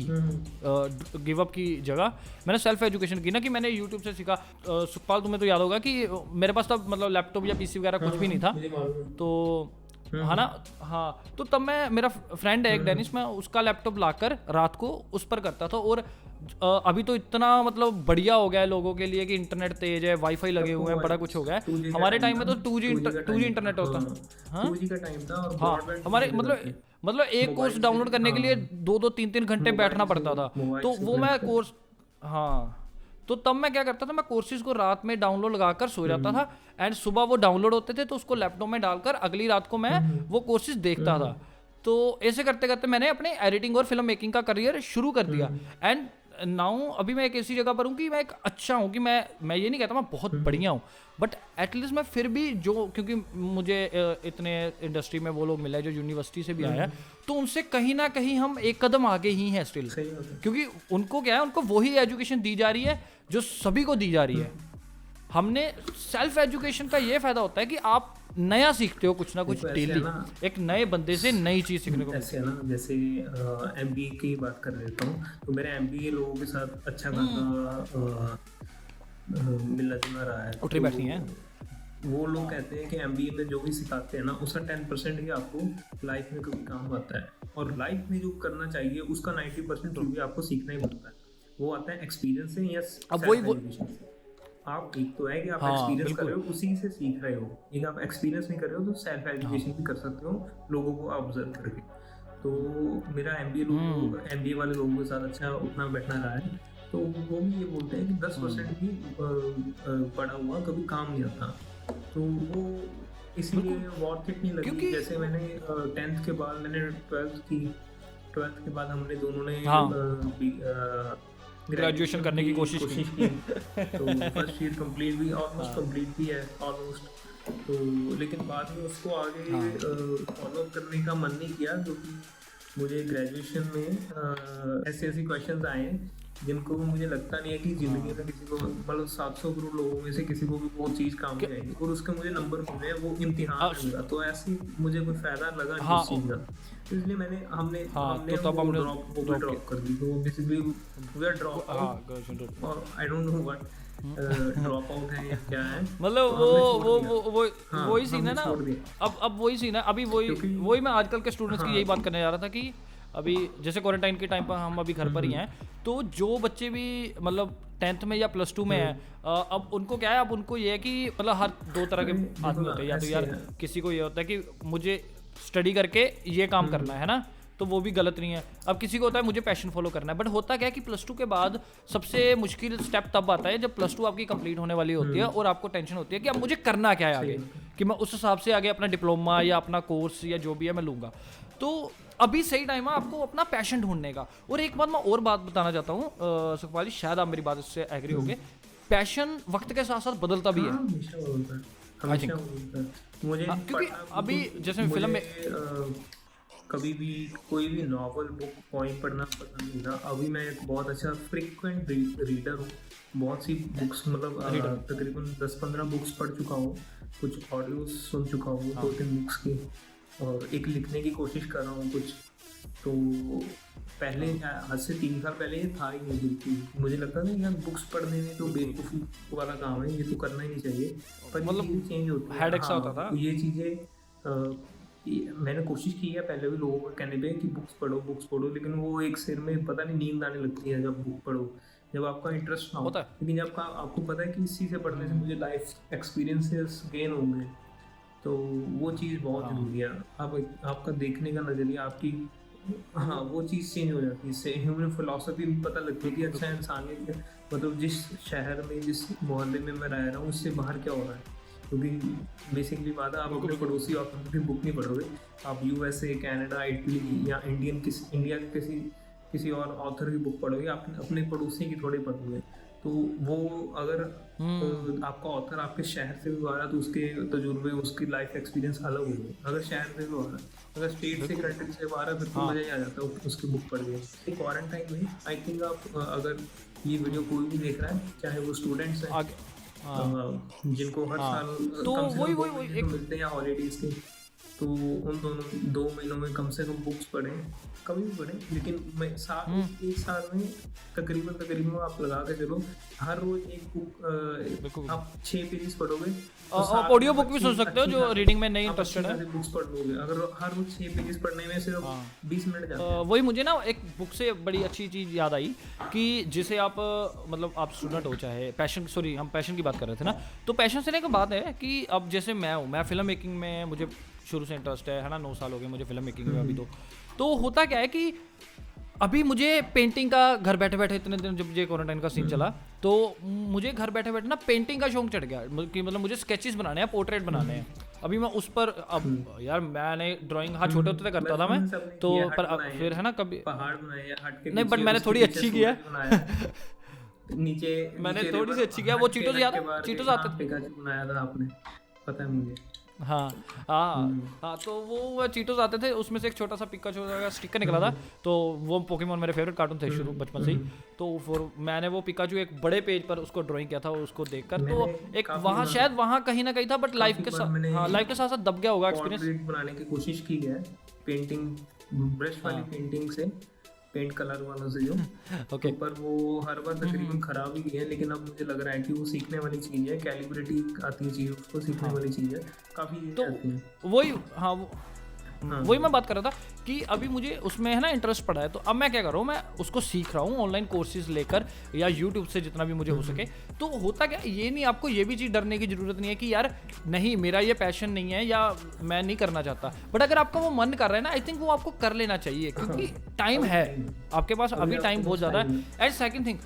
गिव अप की जगह मैंने सेल्फ एजुकेशन की ना, कि मैंने यूट्यूब से सीखा। सुखपाल, तुम्हें तो याद होगा कि मेरे पास तब मतलब लैपटॉप या पीसी वगैरह कुछ भी नहीं था, तो है ना, हाँ, तो तब मैं, मेरा फ्रेंड है एक डेनिस, मैं उसका लैपटॉप लाकर रात को उस पर करता था। और अभी तो इतना मतलब बढ़िया हो गया है लोगों के लिए कि इंटरनेट तेज है, वाईफाई लगे हुए हैं, बड़ा कुछ हो गया है। हमारे टाइम में तो 2G इंटरनेट होता। हाँ, 2G का टाइम था, और हाँ, हमारे मतलब एक कोर्स डाउनलोड करने के लिए 2-2 3-3 घंटे बैठना पड़ता था। तो वो मैं कोर्स, हाँ, तो तब मैं क्या करता था, मैं कोर्सेज को रात में डाउनलोड लगाकर सो जाता था, एंड सुबह वो डाउनलोड होते थे, तो उसको लैपटॉप में डालकर अगली रात को मैं वो कोर्सेज देखता था। तो ऐसे करते करते मैंने अपने एडिटिंग और फिल्म मेकिंग का करियर शुरू कर दिया। एंड नाउ अभी मैं एक ऐसी जगह पर हूँ कि मैं एक अच्छा हूँ, कि मैं ये नहीं कहता मैं बहुत बढ़िया हूँ, बट एटलीस्ट मैं फिर भी जो, क्योंकि मुझे इतने इंडस्ट्री में वो लोग मिले जो यूनिवर्सिटी से भी आया है, तो उनसे कहीं ना कहीं हम एक कदम आगे ही हैं स्टिल, क्योंकि उनको क्या है, उनको वही एजुकेशन दी जा रही है जो सभी को दी जा रही है। हमने सेल्फ एजुकेशन का ये फायदा होता है कि आप नया सीखते हो कुछ ना कुछ डेली, एक नए बंदे से नई चीज सीखने को। ऐसे है ना, जैसे MBA की बात कर लेता हूँ, तो मेरा MBA लोगों के साथ अच्छा खासा मिलना जुलना रहा है। उठनी बैठनी है। वो लोग कहते हैं कि MBA में जो भी सिखाते हैं ना, उसका 10% ही आपको लाइफ में कभी काम आता है, और लाइफ में जो करना चाहिए उसका 90% भी आपको सीखना ही पड़ता है। वो आता है एक्सपीरियंस से या सेल्फ। आप एक तो है कि आप एक्सपीरियंस कर रहे हो, उसी से सीख रहे हो। एक आप एक्सपीरियंस नहीं कर रहे हो तो सेल्फ एजुकेशन भी कर सकते हो, लोगों को ऑब्जर्व करके। तो मेरा MBA वाले लोगों के साथ अच्छा उठना बैठना रहा है, तो वो भी ये बोलते हैं कि 10% भी पढ़ा हुआ कभी काम नहीं आता। तो वो इसीलिए वर्थ इट नहीं लगी। जैसे मैंने 10th के बाद मैंने 12th के बाद हमने दोनों ने ग्रेजुएशन करने की कोशिश की। तो फर्स्ट ईयर कंप्लीट भी ऑलमोस्ट कंप्लीट भी है ऑलमोस्ट। तो लेकिन बाद में उसको आगे फॉलो करने का मन नहीं किया, क्योंकि मुझे ग्रेजुएशन में ऐसे क्वेश्चंस आए जिनको मुझे लगता नहीं है कि जिंदगी में किसी को, मतलब 700 करोड़ लोगों में से किसी को भी वो चीज़ काम में आएगी, और उसके मुझे नंबर मिल रहे हैं, वो इम्तिहान मिला। तो ऐसे मुझे कोई फायदा लगा नहीं उस चीज़ का, तो इसलिए हमने ड्रॉप कर दी। तो basically we are drop out, और I don't know what drop out है या क्या है, मतलब वो वही सीन है ना। अब वही सीन है, अभी वही मैं आजकल के स्टूडेंट्स की यही बात करने जा रहा था कि अभी जैसे क्वारंटाइन के टाइम पर हम अभी घर पर ही हैं, तो जो बच्चे भी मतलब 10th में या +2 में हैं, अब उनको क्या है, अब उनको ये है कि मतलब हर 2 तरह के आदमी होते हैं। या तो यार किसी को ये होता है कि मुझे स्टडी करके ये काम करना है ना, तो वो भी गलत नहीं है। अब किसी को होता है मुझे पैशन फॉलो करना है, बट होता क्या है कि +2 के बाद सबसे मुश्किल स्टेप तब आता है जब +2 आपकी कंप्लीट होने वाली होती है, और आपको टेंशन होती है कि अब मुझे करना क्या है आगे, कि मैं उस हिसाब से आगे अपना डिप्लोमा या अपना कोर्स या जो भी है मैं लूँगा। तो अभी सही टाइम है आपको अपना पैशन ढूंढने का। और एक बात मैं और बात बताना चाहता हूँ सुखपाल जी, शायद आप मेरी बात इससे एग्री होंगे, पैशन वक्त के साथ साथ बदलता भी है। मुझे क्योंकि अभी जैसे फिल्म में कभी भी कोई भी नॉवल बुक पॉइंट पढ़ना पसंद नहीं था। अभी मैं एक बहुत अच्छा फ्रीक्वेंट रीडर हूँ, बहुत सी बुक्स मतलब तकरीबन 10-15 बुक्स पढ़ चुका हूँ, कुछ ऑडियो सुन चुका हूँ 2-3 बुक्स की, और एक लिखने की कोशिश कर रहा हूँ कुछ। तो पहले आज से 3 साल पहले ये था ही नहीं बिल्कुल। मुझे लगता था यार बुक्स पढ़ने में तो बेवकूफ़ी वाला काम है, ये तो करना ही नहीं चाहिए, पर मतलब ये चेंज होती है। हेडेक सा होता था। ये चीज़ें मैंने कोशिश की है पहले भी लोगों को कहने पे कि बुक्स पढ़ो, लेकिन वो एक सिर में पता नहीं नींद आने लगती है जब बुक पढ़ो, जब आपका इंटरेस्ट ना हो। होता है। लेकिन जब आपको पता है कि इस चीज़ से पढ़ने से मुझे लाइफ एक्सपीरियंसेस गेन होंगे, तो वो चीज़ बहुत ज़रूरी है। आपका देखने का नज़रिया, आपकी वो चीज़ चेंज हो जाती है। इससे ह्यूमन फिलॉसफी भी पता लगती है कि अच्छा इंसानियत मतलब जिस शहर में, जिस मोहल्ले में मैं रह रहा हूँ, उससे बाहर क्या हो रहा है। क्योंकि बेसिकली बात है, आप अपने पड़ोसी आप अपनी बुक नहीं पढ़ोगे, आप यूएसए, कनाडा, इटली या इंडिया के किसी और ऑथर की बुक पढ़ोगे, आप अपने पड़ोसी की थोड़ी पढ़ोगे। तो वो अगर आपका ऑथर आपके शहर से भी आ रहा है तो उसके तजुर्बे, उसकी लाइफ एक्सपीरियंस अलग होंगे। अगर शहर से भी आ रहा है, अगर स्टेट से, कंट्री से आ रहा है, फिर तो मजा ही आ जाता है उसकी बुक पढ़ के। क्वारंटाइन में आई थिंक आप अगर ये वीडियो कोई भी देख रहा है, चाहे वो स्टूडेंट्स हैं जिनको हर साल तो कम से कम 2 वही महीने तो मिलते हैं या हॉलीडेज के, तो उन दोनों 2 महीनों में कम से कम बुक्स पढ़ें, कभी भी पढ़ें, लेकिन एक साल में तकरीबन आप लगा के चलो हर रोज एक बुक आप 6 पेजेस पढ़ोगे। ऑडियो बुक भी सुन सकते हो जो रीडिंग में नहीं इंटरेस्टेड है। बुक्स पढ़ लोगे अगर हर रोज 6 पेजेस पढ़ने में सिर्फ 20 मिनट जाते हैं। वही मुझे ना एक बुक से बड़ी अच्छी चीज़ याद आई कि जिसे आप मतलब आप स्टूडेंट हो, चाहे हम पैशन की बात कर रहे थे ना, तो पैशन से एक बात है कि अब जैसे मैं फिल्म मेकिंग में मुझे शुरू से इंटरेस्ट है ना, 9 साल हो गए मुझे फिल्म मेकिंग में अभी। तो होता क्या है कि अभी मुझे पेंटिंग का घर बैठे बैठे इतने दिन जब ये क्वारंटाइन का सीन चला, तो मुझे घर बैठे बैठे ना पेंटिंग का शौक चढ़ गया कि मतलब मुझे स्केचेस बनाने हैं, पोर्ट्रेट बनाने हैं। अभी मैं उस पर अब यार मैंने ड्राइंग छोटे होते करता था मैं, तो पर अब फिर है ना कभी पहाड़ बनाए या हट के नहीं, बट मैंने थोड़ी अच्छी की है नीचे मैंने थोड़ी सी अच्छी किया। वो चीटोस याद है, चीटोस आते बनाया था आपने, पता है मुझे। हाँ, तो वो चीटोस आते थे, उसमें से एक छोटा सा पिकाचू का स्टिकर निकला था। तो वो पोकेमॉन मेरे फेवरेट कार्टून थे शुरू बचपन से ही। तो फिर मैंने वो पिकाचू एक बड़े पेज पर उसको ड्राइंग किया था, उसको देखकर तो एक वहाँ शायद वहाँ कहीं ना कहीं था, बट लाइफ के साथ दब गया होगा एक्सपीरियंस। बनाने की कोशिश की है पेंटिंग, ब्रश वाली पेंटिंग से, पेंट कलर वालों से जो ओके, पर वो हर बार तकरीबन खराब ही है। लेकिन अब मुझे लग रहा है कि वो सीखने वाली चीज़ है, कैलिब्रिटी आती है चीज़, उसको सीखने वाली चीज़ है, काफ़ी तो वही मैं बात कर रहा था कि अभी मुझे उसमें है ना इंटरेस्ट पड़ा है। तो अब मैं क्या कर रहा हूँ, मैं उसको सीख रहा हूँ ऑनलाइन कोर्सेज लेकर या यूट्यूब से जितना भी मुझे हो सके। तो होता क्या, ये नहीं, आपको ये भी चीज़ डरने की ज़रूरत नहीं है कि यार नहीं मेरा ये पैशन नहीं है या मैं नहीं करना चाहता। बट अगर आपका वो मन कर रहा है ना, आई थिंक वो आपको कर लेना चाहिए, क्योंकि टाइम है आपके पास, अभी टाइम बहुत ज़्यादा है। एंड सेकेंड थिंग,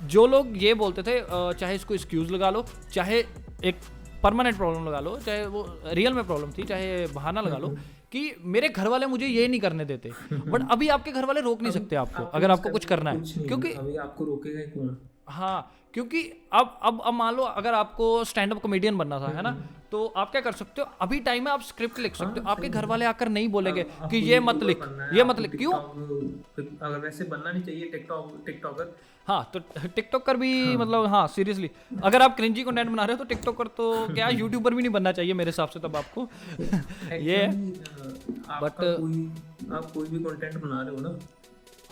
जो लोग ये बोलते थे चाहे इसको एक्सक्यूज़ लगा लो, चाहे एक परमानेंट प्रॉब्लम लगा लो, चाहे वो रियल में प्रॉब्लम थी, चाहे बहाना लगा लो कि मेरे घर वाले मुझे ये नहीं करने देते, बट अभी आपके घर वाले रोक नहीं सकते आपको अगर आपको कुछ करना है, क्योंकि अभी आपको रोकेगा कौन? हाँ, क्योंकि अब मान लो अगर आपको स्टैंड अप कॉमेडियन बनना था, है ना, तो आप क्या कर सकते हो, अभी टाइम है, आप स्क्रिप्ट लिख सकते हो। आपके घर वाले आकर नहीं बोलेंगे कि ये मत लिख, ये मत लिख। क्यों? अगर वैसे बनना नहीं चाहिए टिकटॉकर। हाँ, तो टिकटॉकर भी मतलब हाँ सीरियसली, अगर आप क्रिंजी कंटेंट बना रहे हो तो टिकटॉकर तो क्या यूट्यूबर भी नहीं बनना चाहिए मेरे हिसाब से तब आपको ये है। बट आप कोई भी कंटेंट बना रहे हो ना,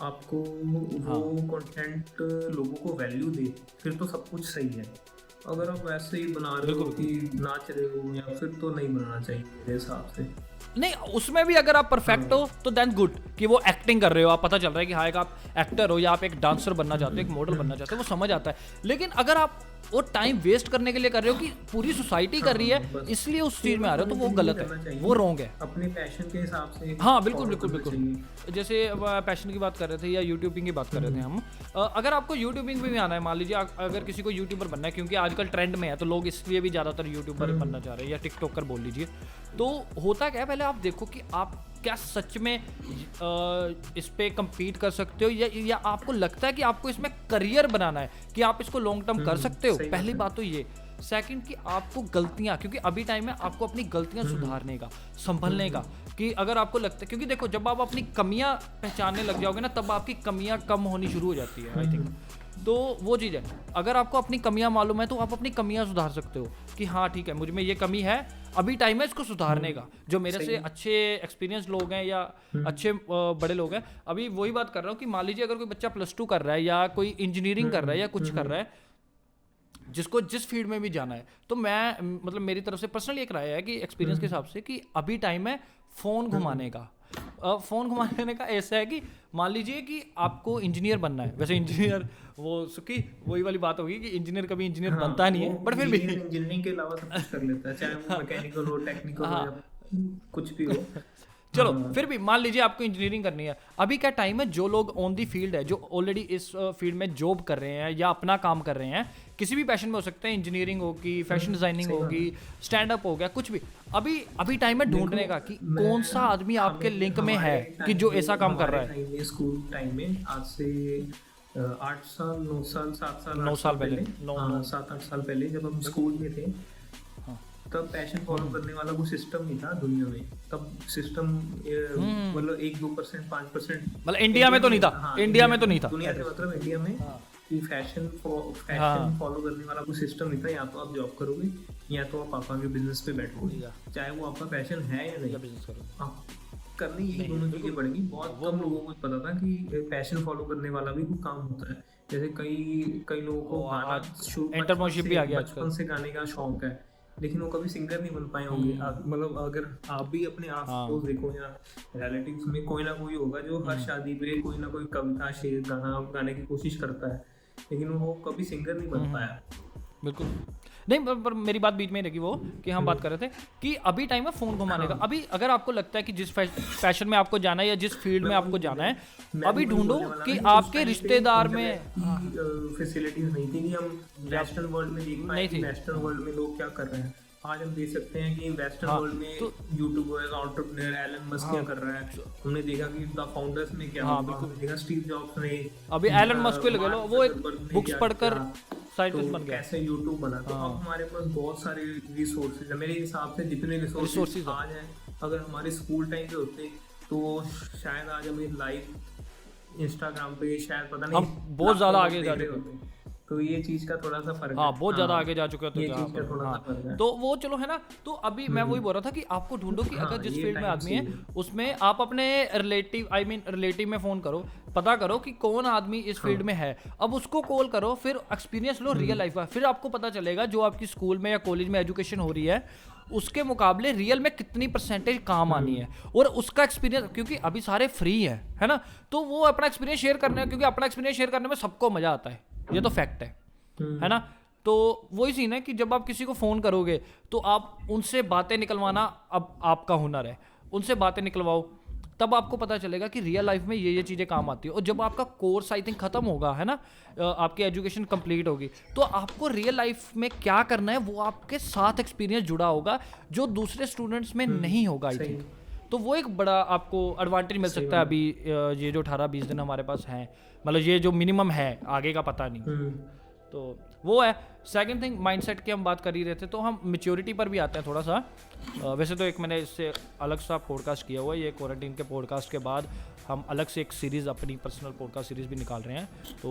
आपको वो कंटेंट लोगों को वैल्यू दे, फिर तो सब कुछ सही है। अगर आप वैसे ही बना रहे हो कि नाच रहे हो, या फिर तो नहीं बनाना चाहिए मेरे हिसाब से। नहीं, उसमें भी अगर आप परफेक्ट हो तो देन गुड, कि वो एक्टिंग कर रहे हो, आप पता चल रहा है कि हाँ एक आप एक्टर हो या आप एक डांसर बनना चाहते हो, एक मॉडल बनना चाहते हो, वो समझ आता है। लेकिन अगर आप वो टाइम वेस्ट करने के लिए कर रहे हो कि पूरी सोसाइटी कर रही है इसलिए उस चीज में आ रहे हो, तो वो गलत है, वो रॉन्ग है। अपने पैशन के हिसाब से। हाँ बिल्कुल। जैसे पैशन की बात कर रहे थे या यूट्यूबिंग की बात कर रहे थे हम, अगर आपको यूट्यूबिंग में भी आना है, मान लीजिए अगर किसी को यूट्यूबर बनना है, क्योंकि आजकल ट्रेंड में है तो लोग इसलिए भी ज़्यादातर यूट्यूबर बनना चाह रहे हैं या टिकटॉकर बोल लीजिए। तो होता क्या है, पहले आप देखो कि आप क्या सच में इस पे कम्पीट कर सकते हो या आपको लगता है कि आपको इसमें करियर बनाना है, कि आप इसको लॉन्ग टर्म कर सकते हो। पहली बात तो ये। सेकंड कि आपको गलतियां, क्योंकि अभी टाइम है आपको अपनी गलतियां सुधारने का, संभलने का, कि अगर आपको लगता है, क्योंकि देखो जब आप अपनी कमियां पहचानने लग जाओगे ना, तब आपकी कमियां कम होनी शुरू हो जाती है आई थिंक। तो वो चीज़ है, अगर आपको अपनी कमियां मालूम है तो आप अपनी कमियां सुधार सकते हो कि हाँ ठीक है, मुझ में ये कमी है, अभी टाइम है इसको सुधारने का। जो मेरे से अच्छे एक्सपीरियंस लोग हैं या अच्छे बड़े लोग हैं, अभी वही बात कर रहा हूँ कि मान लीजिए अगर कोई बच्चा +2 कर रहा है या कोई इंजीनियरिंग कर रहा है या कुछ कर रहा है, जिसको जिस फील्ड में भी जाना है, तो मैं मतलब मेरी तरफ से पर्सनली एक राय है कि एक्सपीरियंस के हिसाब से कि अभी टाइम है फ़ोन घुमाने का। फ़ोन घुमाने का ऐसा है कि मान लीजिए कि आपको इंजीनियर बनना है, वैसे इंजीनियर वो सुखी वही वाली बात होगी कि इंजीनियर कभी इंजीनियर बनता नहीं है, बट फिर भी इंजीनियरिंग के अलावा सब कुछ कर लेता है, चाहे वो मैकेनिकल हो, टेक्निकल हो, या कुछ भी हो। चलो फिर भी मान लीजिए आपको इंजीनियरिंग करनी है, अभी क्या टाइम है, जो लोग ऑन दी फील्ड है, जो ऑलरेडी इस फील्ड में जॉब कर रहे हैं या अपना काम कर रहे हैं, किसी भी पैशन में हो सकते हैं, इंजीनियरिंग होगी, फैशन डिजाइनिंग होगी, स्टैंड अप हो गया, कुछ भी, अभी टाइम है ढूंढने का कि कौन सा आदमी आपके लिंक में है कि जो ऐसा काम कर रहा है। स्कूल टाइम में आज से 8 साल 9 साल 7 साल 9 साल पहले, 7-8 साल पहले जब हम स्कूल में थे, तब पैशन फॉलो करने वाला कोई सिस्टम नहीं था दुनिया में। तब सिस्टम मतलब 1-2%, 5%, मतलब इंडिया में तो नहीं था, इंडिया में तो नहीं था, दुनिया से मतलब इंडिया में कि फैशन फॉलो करने वाला कोई सिस्टम नहीं था। या तो आप जॉब करोगे या तो आप पापा के बिजनेस पे बैठोगे, चाहे वो आपका पैशन है या नहीं, बिजनेस करो आप करनी, यही दोनों चीजें बढ़ेंगी। बहुत कम लोगों को पता था कि पैशन फॉलो करने वाला भी कोई काम होता है। जैसे कई लोगों को गाना एंटरप्रेन्योरशिप भी आ गया बचपन से गाने का शौक है, लेकिन वो कभी सिंगर नहीं बन पाए होंगे। मतलब अगर आप भी अपने आस पास देखो या रिलेटिव्स में कोई ना कोई होगा जो हर शादी पे कोई ना कोई कविता, शेर, गाना गाने की कोशिश करता है, लेकिन वो कभी सिंगर नहीं बन पाया। बिल्कुल नहीं, पर मेरी बात बीच में रही वो कि हम बात कर रहे थे कि अभी टाइम है फ़ोन घुमाने का। अभी अगर आपको लगता है कि जिस पैशन में आपको जाना है या जिस फील्ड में आपको जाना है, अभी ढूंढो कि आपके रिश्तेदार में फैसिलिटीज नहीं थी कि हम वेस्टर्न वर्ल्ड में देख पाए कि वेस्टर्न वर्ल्ड में लोग क्या कर रहे हैं। आज हम देख सकते हैं कि वेस्टर्न वर्ल्ड में यूट्यूबर, एंटरप्रेन्योर एलन मस्क क्या कर रहा है। हमने देखा कि द फाउंडर्स में क्या हुआ, देखा स्टीव जॉब्स ने, अभी एलन मस्क को लगा लो, वो एक बुक्स पढ़कर साइंटिस्ट बन गया, कैसे यूट्यूब बना। तो अब हमारे पास बहुत सारे रिसोर्सेज है। मेरे हिसाब से जितने रिसोर्सेज आज हैं, अगर हमारे स्कूल टाइम पे होते तो शायद आज हम लाइव इंस्टाग्राम पे शायद पता नहीं हम बहुत ज्यादा आगे जा चुके होते। तो ये चीज का थोड़ा सा फर्क है, बहुत ज्यादा आगे जा चुके होते हैं। तो वो चलो है ना। तो अभी मैं वही बोल रहा था कि आपको ढूंढो कि अगर जिस फील्ड में आदमी है उसमें आप अपने रिलेटिव में फोन करो, पता करो कि कौन आदमी इस फील्ड में है, अब उसको कॉल करो, फिर एक्सपीरियंस लो रियल लाइफ का, फिर आपको पता चलेगा जो आपकी स्कूल में या कॉलेज में एजुकेशन हो रही है उसके मुकाबले रियल में कितनी परसेंटेज काम आनी है, और उसका एक्सपीरियंस, क्योंकि अभी सारे फ्री है ना, तो वो अपना एक्सपीरियंस शेयर करने, क्योंकि अपना एक्सपीरियंस शेयर करने में सबको मजा आता है, ये तो फैक्ट है ना। तो वही सीन है कि जब आप किसी को फ़ोन करोगे तो आप उनसे बातें निकलवाना अब आपका हुनर है, उनसे बातें निकलवाओ, तब आपको पता चलेगा कि रियल लाइफ में ये चीज़ें काम आती है। और जब आपका कोर्स आई थिंक ख़त्म होगा, है ना, आपकी एजुकेशन कंप्लीट होगी, तो आपको रियल लाइफ में क्या करना है वो आपके साथ एक्सपीरियंस जुड़ा होगा जो दूसरे स्टूडेंट्स में नहीं होगा आई थिंक। तो वो एक बड़ा आपको एडवांटेज मिल सकता है। अभी ये जो 18-20 दिन हमारे पास हैं, मतलब ये जो मिनिमम है, आगे का पता नहीं, तो वो है। सेकंड थिंग, माइंडसेट की हम बात कर ही रहे थे, तो हम मैच्योरिटी पर भी आते हैं थोड़ा सा। वैसे तो एक मैंने इससे अलग सा पॉडकास्ट किया हुआ है, ये क्वारंटीन के पॉडकास्ट के बाद हम अलग से एक सीरीज़, अपनी पर्सनल पॉडकास्ट सीरीज़ भी निकाल रहे हैं, तो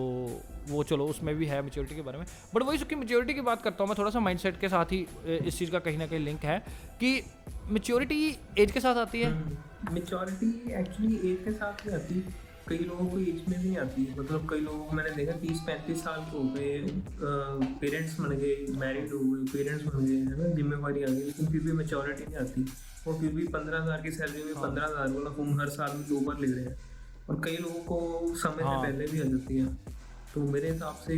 वो चलो उसमें भी है मैच्योरिटी के बारे में। बट वही उसकी मैच्योरिटी की बात करता हूँ मैं, थोड़ा सा माइंडसेट के साथ ही इस चीज़ का कहीं ना कहीं लिंक है कि मैच्योरिटी एज के साथ आती है। मैच्योरिटी एक्चुअली एज के साथ नहीं आती, कई लोगों को एज में भी नहीं आती। मतलब कई लोगों को मैंने देखा 30-35 साल के हो गए, पेरेंट्स बन गए, मैरिड हो गए, पेरेंट्स बन गए, है ना, जिम्मेवारी आ गई, लेकिन फिर भी मैच्योरिटी नहीं आती। वो फिर भी 15,000 की सैलरी में 15,000 वाला फॉर्म हर साल में 2 बार लिख रहे हैं, और कई लोगों को समय से पहले भी आ जाती है। तो मेरे हिसाब से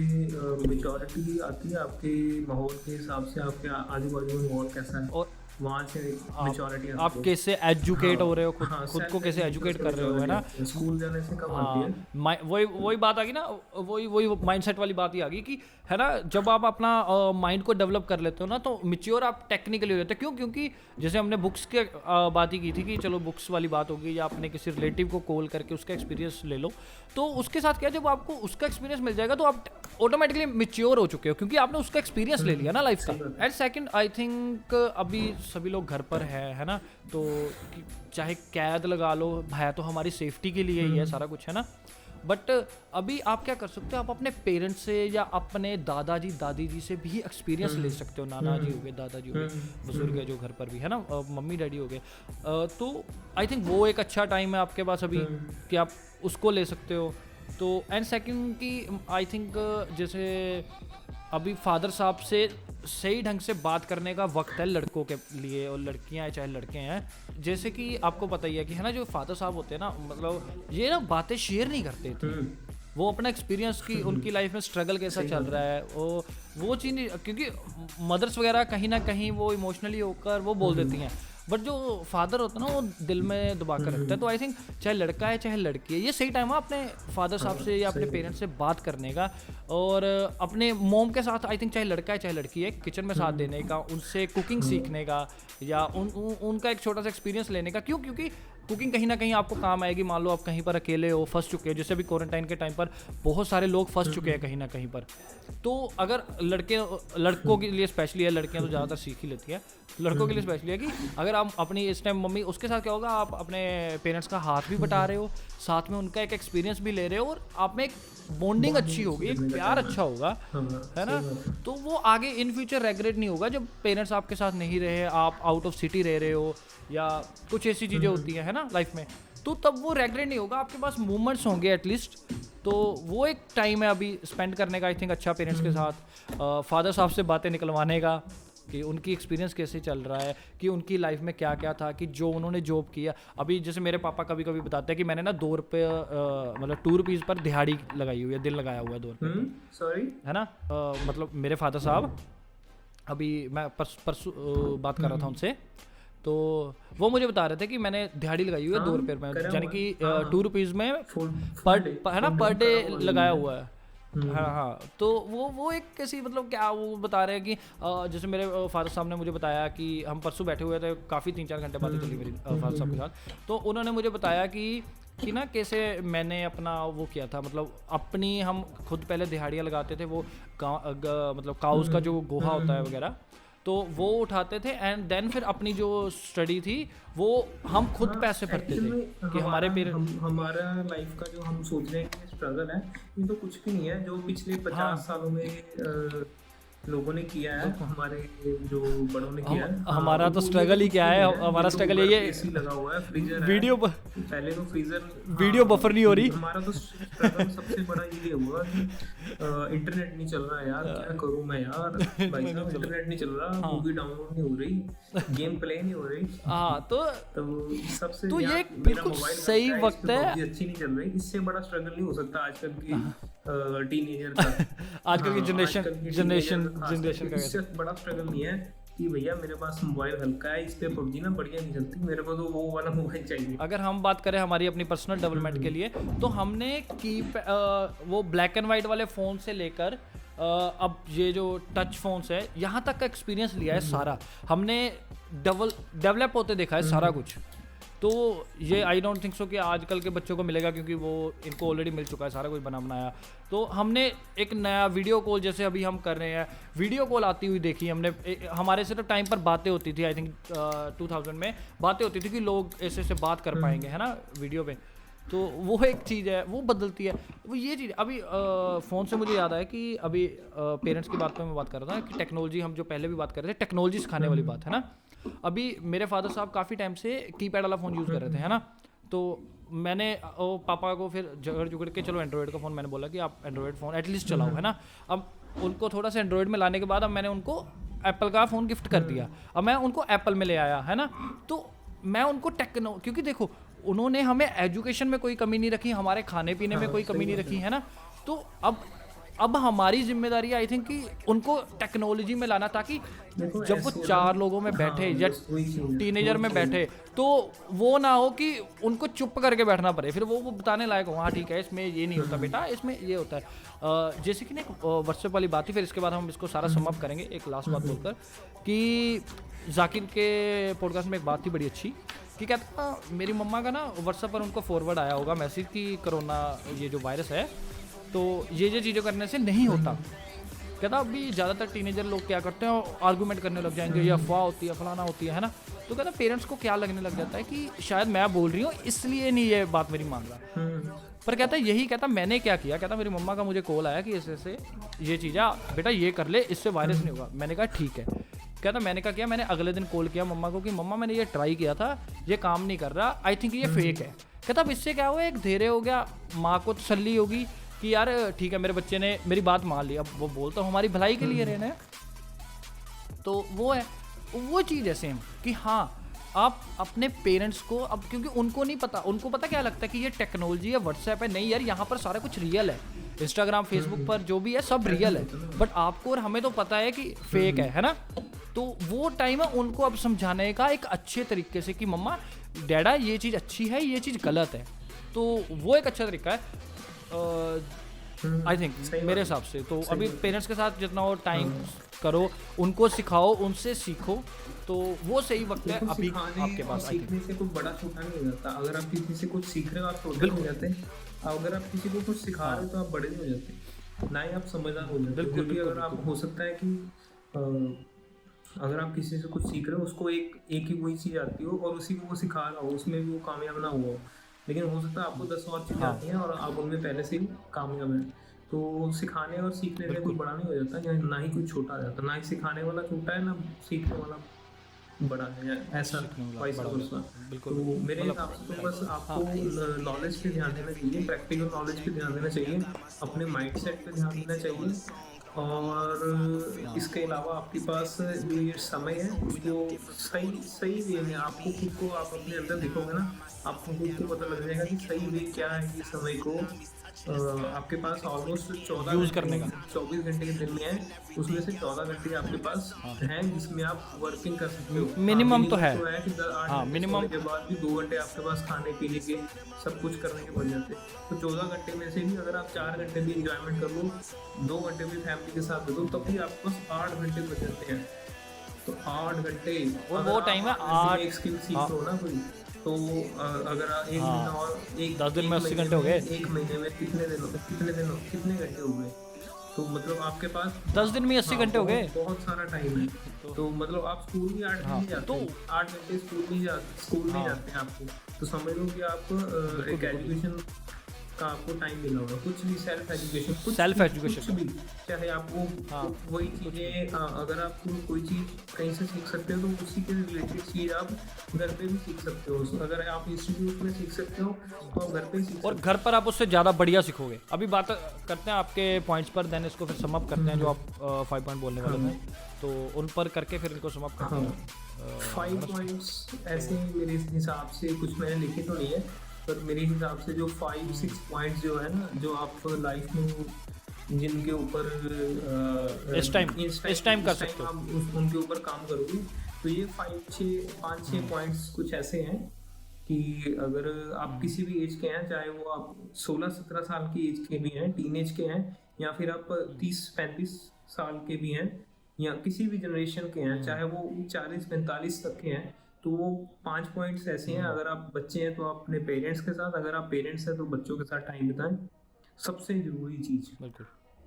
मैच्योरिटी आती है आपके माहौल के हिसाब से, आपके आजू बाजू में माहौल कैसा है, और वहाँ से मैच्योरिटी आप कैसे एजुकेट हो रहे हो, खुद को कैसे एजुकेट कर रहे हो, है ना। स्कूल जाने से कब आती है, वही बात आ गई ना, वही माइंडसेट वाली बात ही आ गई कि, है ना, जब आप अपना माइंड को डेवलप कर लेते हो ना, तो मैच्योर आप टेक्निकली हो जाते हो। क्यों? क्योंकि जैसे हमने बुक्स के बात ही की थी कि चलो बुक्स वाली बात होगी, या अपने किसी रिलेटिव को कॉल करके उसका एक्सपीरियंस ले लो, तो उसके साथ क्या, जब आपको उसका एक्सपीरियंस मिल जाएगा तो आप ऑटोमेटिकली मैच्योर हो चुके हो, क्योंकि आपने उसका एक्सपीरियंस ले लिया ना लाइफ का। एंड सेकंड, आई थिंक अभी सभी लोग घर पर है ना, तो चाहे कैद लगा लो, है तो हमारी सेफ्टी के लिए ही है सारा कुछ, है ना। बट अभी आप क्या कर सकते हो, आप अपने पेरेंट्स से या अपने दादाजी दादी जी से भी एक्सपीरियंस ले सकते हो। नाना जी हो गए, दादाजी हो गए, बुजुर्ग है जो घर पर भी है ना, मम्मी डैडी हो गए, तो आई थिंक वो एक अच्छा टाइम है आपके पास अभी कि आप उसको ले सकते हो। तो एंड सेकंड की आई थिंक जैसे अभी फादर साहब से सही ढंग से बात करने का वक्त है लड़कों के लिए, और लड़कियां हैं चाहे लड़के हैं, जैसे कि आपको पता ही है कि है ना, जो फादर साहब होते हैं ना, मतलब ये ना बातें शेयर नहीं करते थे। वो अपना एक्सपीरियंस की उनकी लाइफ में स्ट्रगल कैसा चल रहा है वो चीज़, क्योंकि मदर्स वगैरह कहीं ना कहीं वो इमोशनली होकर वो बोल देती हैं, बट जो फादर होता है ना वो दिल में दबा कर रखता है। तो आई थिंक चाहे लड़का है चाहे लड़की है, ये सही टाइम है अपने फादर साहब से या अपने पेरेंट्स से बात करने का, और अपने मोम के साथ आई थिंक चाहे लड़का है चाहे लड़की है, किचन में साथ देने का, उनसे कुकिंग सीखने का, या उनका एक छोटा सा एक्सपीरियंस लेने का। क्यों? क्योंकि कुकिंग कहीं ना कहीं आपको काम आएगी। मान लो आप कहीं पर अकेले हो, फंस चुके हो, जैसे अभी क्वारंटाइन के टाइम पर बहुत सारे लोग फंस चुके हैं कहीं ना कहीं पर। तो अगर लड़कों के लिए स्पेशली है, लड़कियां तो ज़्यादातर सीख ही लेती है, लड़कों के लिए स्पेशली है कि अगर आप अपनी इस टाइम मम्मी, उसके साथ क्या होगा, आप अपने पेरेंट्स का हाथ भी बटा रहे हो, साथ में उनका एक एक्सपीरियंस भी ले रहे हो, और आप में एक बॉन्डिंग अच्छी होगी, एक प्यार अच्छा होगा, है ना। तो वो आगे इन फ्यूचर रेग्रेट नहीं होगा जब पेरेंट्स आपके साथ नहीं रहे, आप आउट ऑफ सिटी रह रहे हो, या कुछ ऐसी चीज़ें होती हैं है ना लाइफ में, तो तब वो रेग्रेट नहीं होगा, आपके पास मूवमेंट्स होंगे एटलीस्ट। तो वो एक टाइम है अभी स्पेंड करने का आई थिंक अच्छा पेरेंट्स के साथ, फादर साहब से बातें निकलवाने का कि उनकी एक्सपीरियंस कैसे चल रहा है, कि उनकी लाइफ में क्या क्या था, कि जो उन्होंने जॉब किया। अभी जैसे मेरे पापा कभी कभी बताते हैं कि मैंने ना 2 रुपये मतलब 2 रुपीज़ पर दिहाड़ी लगाई हुई है, दिल लगाया हुआ है 2 रुपये, सॉरी है ना। मतलब मेरे फादर साहब, अभी मैं परसों बात कर रहा था उनसे, तो वो मुझे बता रहे थे कि मैंने दिहाड़ी लगाई हुई है 2 रुपये में, यानी कि 2 रुपीज़ में पर डे लगाया हुआ है। हाँ, तो वो एक कैसी, मतलब क्या वो बता रहे हैं कि जैसे मेरे फादर साहब ने मुझे बताया कि हम परसों बैठे हुए थे, काफ़ी 3-4 घंटे बातें चली मेरी फादर साहब के साथ, तो उन्होंने मुझे बताया कि ना कैसे मैंने अपना वो किया था, मतलब अपनी हम खुद पहले दिहाड़ियाँ लगाते थे, वो मतलब काउस का जो गोहा होता है वगैरह, तो वो उठाते थे, एंड देन फिर अपनी जो स्टडी थी वो हम खुद पैसे भरते थे कि हमारे पेरेंट्स। हमारा लाइफ का जो हम सोच रहे हैं कि स्ट्रगल है, ये तो कुछ भी नहीं है जो पिछले 50 सालों में लोगों ने किया है, हमारे जो बड़ों ने किया है। हमारा तो स्ट्रगल ही क्या है, हमारा स्ट्रगल ये एसी लगा हुआ है, फ्रीजर है, वीडियो पहले तो फ्रीजर, वीडियो बफर नहीं हो रही। हमारा तो स्ट्रगल सबसे बड़ा ये हुआ कि इंटरनेट नहीं चल रहा यार, क्या करूं मैं यार, भाई साहब इंटरनेट नहीं चल रहा, मूवी डाउनलोड नहीं हो रही, गेम प्ले नहीं हो रही। तो सबसे तो ये बिल्कुल सही वक्त है, अच्छी नहीं चल रही, इससे बड़ा स्ट्रगल नहीं हो सकता आजकल की टीनेजर का, आजकल की जनरेशन का इससे बड़ा स्ट्रगल नहीं है कि भैया मेरे पास मोबाइल हल्का है, इस पे पबजी ना बढ़िया नहीं चलती, मेरे को तो वो वाला मोबाइल चाहिए। अगर हम बात करें हमारी अपनी पर्सनल डेवलपमेंट के लिए, तो हमने वो ब्लैक एंड वाइट वाले फ़ोन से लेकर अब ये जो टच फोन्स है यहाँ तक का एक्सपीरियंस लिया है सारा, हमने डेवलप होते देखा है सारा कुछ। तो ये आई डोंट थिंक सो कि आजकल के बच्चों को मिलेगा, क्योंकि वो इनको ऑलरेडी मिल चुका है सारा कुछ बनाया। तो हमने एक नया वीडियो कॉल, जैसे अभी हम कर रहे हैं, वीडियो कॉल आती हुई देखी हमने। हमारे से तो टाइम पर बातें होती थी, आई थिंक 2000 में बातें होती थी कि लोग ऐसे ऐसे बात कर पाएंगे, है ना, वीडियो पे। तो वो एक चीज़ है, वो बदलती है वो ये चीज़। अभी फ़ोन से मुझे याद आया कि अभी पेरेंट्स की बात पे मैं बात कर रहा था कि टेक्नोलॉजी, हम जो पहले भी बात कर रहे थे, टेक्नोलॉजी सिखाने वाली बात है ना। अभी मेरे फादर साहब काफ़ी टाइम से कीपैड वाला फ़ोन यूज़ कर रहे थे, है ना। तो मैंने पापा को फिर झगड़ झुगड़ के चलो एंड्रॉयड का फ़ोन, मैंने बोला कि आप एंड्रॉयड फ़ोन एटलीस्ट चलाओ, है ना। अब उनको थोड़ा सा एंड्रॉयड में लाने के बाद अब मैंने उनको एप्पल का फ़ोन गिफ्ट कर दिया। अब मैं उनको एप्पल में ले आया, है ना। तो मैं उनको क्योंकि देखो उन्होंने हमें एजुकेशन में कोई कमी नहीं रखी, हमारे खाने पीने में कोई कमी नहीं रखी, है ना। तो अब हमारी जिम्मेदारी आई थिंक कि उनको टेक्नोलॉजी में लाना, ताकि जब वो 4 लोगों में बैठे या टीनेजर में बैठे तो वो ना हो कि उनको चुप करके बैठना पड़े, फिर वो बताने लायक हो, हाँ ठीक है इसमें ये नहीं होता बेटा, इसमें ये होता है। जैसे कि ना व्हाट्सएप वाली बात थी, फिर इसके बाद हम इसको सारा सम अप करेंगे एक लास्ट बात बोलकर कि जाकिर के पॉडकास्ट में एक बात थी बड़ी अच्छी कि कहता मेरी मम्मा का ना व्हाट्सएप पर उनको फॉरवर्ड आया होगा मैसेज कि कोरोना ये जो वायरस है तो ये चीज़ें करने से नहीं होता। कहता अभी ज़्यादातर टीनेजर लोग क्या करते हैं, आर्गूमेंट करने लग जाएंगे, ये अफवाह होती है, फलाना होती है ना। तो कहता पेरेंट्स को क्या लगने लग जाता है कि शायद मैं बोल रही हूँ इसलिए नहीं ये बात मेरी मान रहा। पर कहता यही, कहता मैंने क्या किया, कहता मेरी मम्मा का मुझे कॉल आया कि ऐसे ये चीज़ है बेटा, ये कर ले, इससे वायरस नहीं होगा। मैंने कहा ठीक है। कहता मैंने क्या किया, मैंने अगले दिन कॉल किया मम्मा को कि मम्मा मैंने ये ट्राई किया था, ये काम नहीं कर रहा, आई थिंक ये फेक है। कहता अब इससे क्या हुआ, एक धैर्य हो गया, माँ को तसल्ली होगी कि यार ठीक है मेरे बच्चे ने मेरी बात मान ली, अब वो बोलता हूँ हमारी भलाई के लिए रहना है। तो वो है, वो चीज़ है सेम कि हाँ आप अपने पेरेंट्स को, अब क्योंकि उनको नहीं पता, उनको पता क्या लगता है कि ये टेक्नोलॉजी है, व्हाट्सएप है, नहीं यार यहाँ पर सारा कुछ रियल है, इंस्टाग्राम फेसबुक पर जो भी है सब रियल है, बट आपको और हमें तो पता है कि फेक है ना। तो वो टाइम है उनको अब समझाने का एक अच्छे तरीके से कि मम्मा डैडा ये चीज़ अच्छी है, ये चीज़ गलत है। तो वो एक अच्छा तरीका है आई थिंक मेरे हिसाब से। तो अभी पेरेंट्स के साथ जितना हो टाइम करो, उनको सिखाओ, उनसे सीखो, तो वो सही वक्त है अभी आपके पास। सीखने से कोई बड़ा छोटा नहीं हो जाता। अगर आप किसी से कुछ सीख रहे हो आप छोटे हो जाते हैं, अगर आप किसी को कुछ सिखा रहे हो तो आप बड़े नहीं हो जाते, ना ही आप समझदार हो जाते। क्योंकि अगर आप हो सकता है कि अगर आप किसी से कुछ सीख रहे हो, उसको एक ही वही चीज़ आती हो और उसी को वो सिखा रहा हो, उसमें भी वो कामयाब ना हुआ हो, लेकिन हो सकता है आपको 10 और चीज़ें आती हैं और आप उनमें पहले से ही कामयाब हैं। तो सिखाने और सीखने से कोई बड़ा नहीं हो जाता, ना ही कोई छोटा हो जाता, ना ही सिखाने वाला छोटा है, ना सीखने वाला बड़ा है, ऐसा वाइस वर्सा। तो मेरे हिसाब से तो बस आपको नॉलेज पे ध्यान देना चाहिए, प्रैक्टिकल नॉलेज पे ध्यान देना चाहिए, अपने माइंड सेट पे ध्यान देना चाहिए, और इसके अलावा आपके पास जो ये समय है उसको सही वे में आपको खुद को, आप अपने अंदर देखोगे ना, आपको खुद को पता लग जाएगा कि सही वे क्या है। ये समय को आपके पास ऑलमोस्ट 14 यूज करने का 24 घंटे के दिन में है, उसमें से 14 घंटे आपके पास हैं जिसमें आप वर्किंग कर सकते हो। मिनिमम तो है कि 8 मिनिमम के बाद भी 2 घंटे आपके पास खाने पीने के सब कुछ करने के बच जाते हैं। तो 14 घंटे में से भी अगर आप 4 घंटे भी इंजॉयमेंट कर लो, 2 घंटे भी फैमिली के साथ दे दो, तब भी आपके पास 8 घंटे बच जाते हैं। तो 8 घंटे वो टाइम है 8 एक स्किल सीख लो ना कोई, तो अगर एक महीना और 10 दिन में 80 घंटे हो गए, एक महीने में कितने घंटे हो गए, तो मतलब आपके पास 10 दिन में 80 घंटे हो गए, बहुत सारा टाइम है। तो मतलब आप स्कूल भी 8 घंटे जाते हैं, 8 घंटे स्कूल नहीं जाते हैं आपको, तो समझ लो कि आप एक एजुकेशन का आपको टाइम मिला होगा, कुछ भी सेल्फ एजुकेशन भी, चाहे आपको वही चीज़ें, अगर आप कोई चीज़ कहीं से सीख सकते हो तो उसी के रिलेटेड चीज़ आप घर पे भी सीख सकते हो। अगर आप इंस्टीट्यूट में सीख सकते हो तो आप घर पे सीख सकते हो, और घर पर आप उससे ज़्यादा बढ़िया सीखोगे। अभी बात करते हैं आपके पॉइंट्स पर, देन इसको फिर सम अप करते हैं, जो आप 5 पॉइंट बोलने वाले थे, तो उन पर करके फिर इनको सम अप करते हैं। 5 पॉइंट्स ऐसे मेरे हिसाब से, कुछ मैंने लिखे तो नहीं है, पर मेरे हिसाब से जो 5-6 पॉइंट्स जो है ना, जो आप लाइफ में जिनके ऊपर इस टाइम कर सकते हो, आप उनके ऊपर काम करोगे, तो ये 5-6 पॉइंट्स कुछ ऐसे हैं कि अगर आप किसी भी एज के हैं, चाहे वो आप 16-17 साल की एज के भी हैं, टीन एज के हैं, या फिर आप 30-35 साल के भी हैं, या किसी भी जनरेशन के हैं, चाहे वो 40-45 तक के हैं, तो वो 5 पॉइंट्स ऐसे हैं। अगर आप बच्चे हैं तो आप अपने पेरेंट्स के साथ, अगर आप पेरेंट्स हैं तो बच्चों के साथ टाइम बिताएं, सबसे ज़रूरी चीज़। बिल्कुल।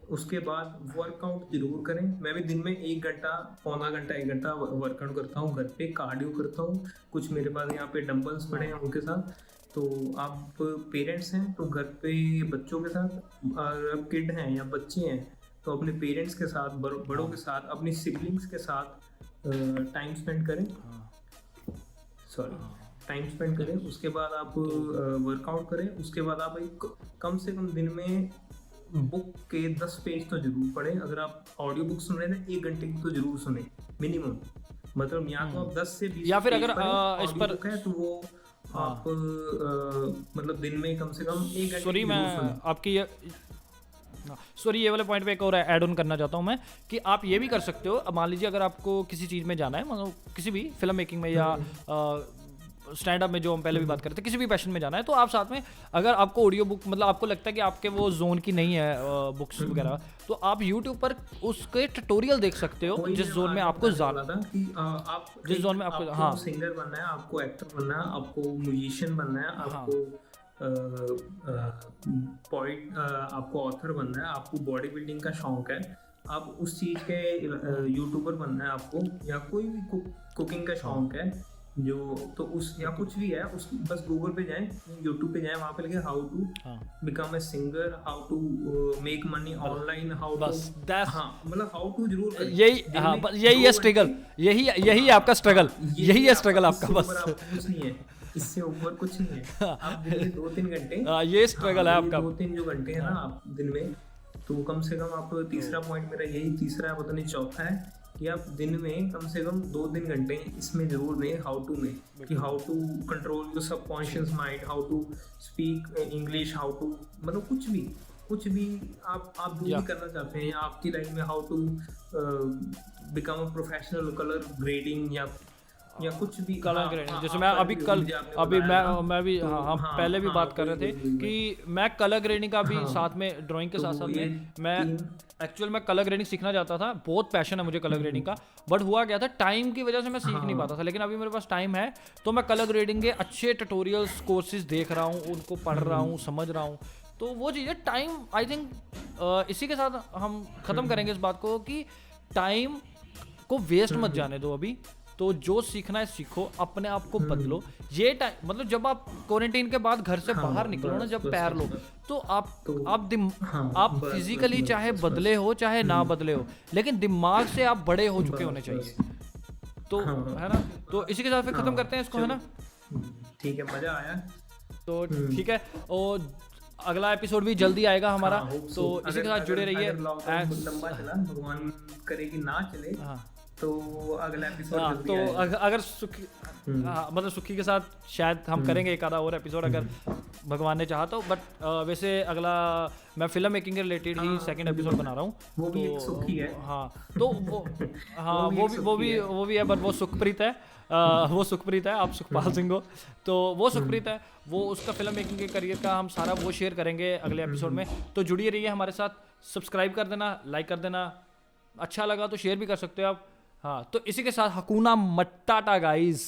उसके बाद वर्कआउट जरूर करें। मैं भी दिन में 1 घंटा, पौना घंटा, 1 घंटा वर्कआउट करता हूँ, घर पे कार्डियो करता हूँ, कुछ मेरे पास यहाँ पे डंबल्स पड़े हैं उनके साथ। तो आप पेरेंट्स हैं तो घर पे बच्चों के साथ, अगर आप किड हैं या बच्चे हैं तो अपने पेरेंट्स के साथ, बड़ों के साथ, अपनी सिबलिंग्स के साथ टाइम स्पेंड करें, टाइम स्पेंड करें। उसके बाद आप वर्कआउट करें। उसके बाद आप एक कम से कम दिन में बुक के 10 पेज तो जरूर पढ़ें। अगर आप ऑडियो बुक सुन रहे हैं 1 घंटे की तो जरूर सुने मिनिमम, मतलब या तो आप 10 से 20, या फिर अगर इस पर है तो वो आप मतलब दिन में कम से कम 1 घंटे। सॉरी, मैं आपकी ये वाले पॉइंट पे एक और ऐड ऑन करना चाहता हूँ मैं, कि आप ये भी कर सकते हो। मान लीजिए अगर आपको किसी चीज़ में जाना है, मतलब किसी भी फिल्म मेकिंग में या स्टैंड अप में, जो हम पहले भी बात करते थे, किसी भी पैशन में जाना है, तो आप साथ में, अगर आपको ऑडियो बुक, मतलब आपको लगता है कि आपके वो जोन की नहीं है बुक्स वगैरह, तो आप यूट्यूब पर उसके ट्यूटोरियल देख सकते हो जिस जोन में आपको ज़्यादा, जिस जोन में आपको सिंगर बनना है, आपको एक्टर बनना है, आपको म्यूजिशियन बनना है, आपको पोइट, आपको ऑथर बनना है, आपको बॉडी बिल्डिंग का शौक है, आप उस चीज़ के यूट्यूबर बनना है आपको, या कोई भी कुकिंग का शौक है, जो तो उस या कुछ भी है उस बस गूगल पे जाएं, यूट्यूब पे जाएं, वहाँ पे लिखे हाउ टू हाँ become a singer, how to make money online, how to, बस दैट्स हाँ मतलब हाउ टू जरूर करें। यही, दिन हाँ में बस यही 2 है स्ट्रगल, घंटे, यही हाँ, आपका स्ट्रगल, यही है स्ट्रगल आपका इससे बस। ऊपर आपको कुछ नहीं है, इससे ऊपर कुछ नहीं है। आप दिन में 2-3 घंटे, ये स्ट्रगल है हाँ, आपका। 2-3 जो घंटे है ना आप दिन में, तो कम से कम आप, तीसरा पॉइंट मेरा यही, तीसरा है पता नहीं चौथा है, कि आप दिन में कम से कम 2-3 घंटे इसमें जरूर दें हाउ टू में, कि how to control your subconscious mind, how to speak English, how to मतलब कुछ भी आप जो भी करना चाहते हैं आपकी लाइफ में, how to become a professional colour grading या कुछ भी कलर हाँ, ग्रेडिंग, हाँ, जैसे हाँ, मैं कल अभी भी कल मुझे आपने अभी बताया था, मैं भी तो हम हाँ, पहले भी हाँ, बात कर रहे थे वही। कि मैं कलर ग्रेडिंग का भी हाँ, साथ में, ड्राइंग के तो साथ साथ ये में मैं तीन- एक्चुअल में कलर ग्रेडिंग सीखना चाहता था, बहुत पैशन है मुझे कलर ग्रेडिंग का, बट हुआ क्या था टाइम की वजह से मैं सीख नहीं हाँ। पाता था। लेकिन अभी मेरे पास टाइम है तो मैं कलर ग्रेडिंग के अच्छे ट्यूटोरियल्स कोर्सेज देख रहा हूँ, उनको पढ़ रहा हूँ, समझ रहा हूँ। तो वो चीज़ है टाइम, आई थिंक इसी के साथ हम ख़त्म करेंगे इस बात को कि टाइम को वेस्ट मत जाने दो अभी। तो जो सीखना है सीखो, अपने आप को बदलो। ये टाइम मतलब जब आप क्वारंटाइन के बाद घर से हाँ, बाहर निकलो ना, बस, जब बस, पैर लो, बस, तो तो हाँ, आप बस, फिजिकली बस, चाहे बस, बदले हो चाहे ना बदले हो, लेकिन दिमाग से आप बड़े हो चुके बस, होने बस। चाहिए। तो हाँ, है ना, तो इसी के साथ फिर खत्म हाँ, करते हैं इसको, है ना। ठीक है, मजा आया। तो ठीक है, और अगला एपिसोड भी जल्दी आएगा हमारा, हाँ, hope so। तो इसी के साथ जुड़े रहिए। अगर लॉकडाउन लंबा चला, भगवान करे कि ना चले, हाँ तो अगला एपिसोड हाँ, जल्दी तो आएगा। अगर सुखी, हाँ मतलब सुखी के साथ शायद हम करेंगे एक आधा और एपिसोड अगर भगवान ने चाहा तो। बट वैसे अगला मैं फिल्म मेकिंग के रिलेटेड ही सेकंड एपिसोड बना रहा हूँ। वो भी एक सुखी है। हाँ तो वो, हाँ वो भी है, बट वो सुखप्रीत है। वो सुखप्रीत है, आप सुखपाल सिंह हो, तो वो सुखप्रीत है, वो उसका फिल्म मेकिंग के करियर का हम सारा वो शेयर करेंगे अगले एपिसोड में। तो जुड़िए रहिए हमारे साथ, सब्सक्राइब कर देना, लाइक कर देना, अच्छा लगा तो शेयर भी कर सकते हो आप। हाँ तो इसी के साथ हकूना मट्टाटा गाइस।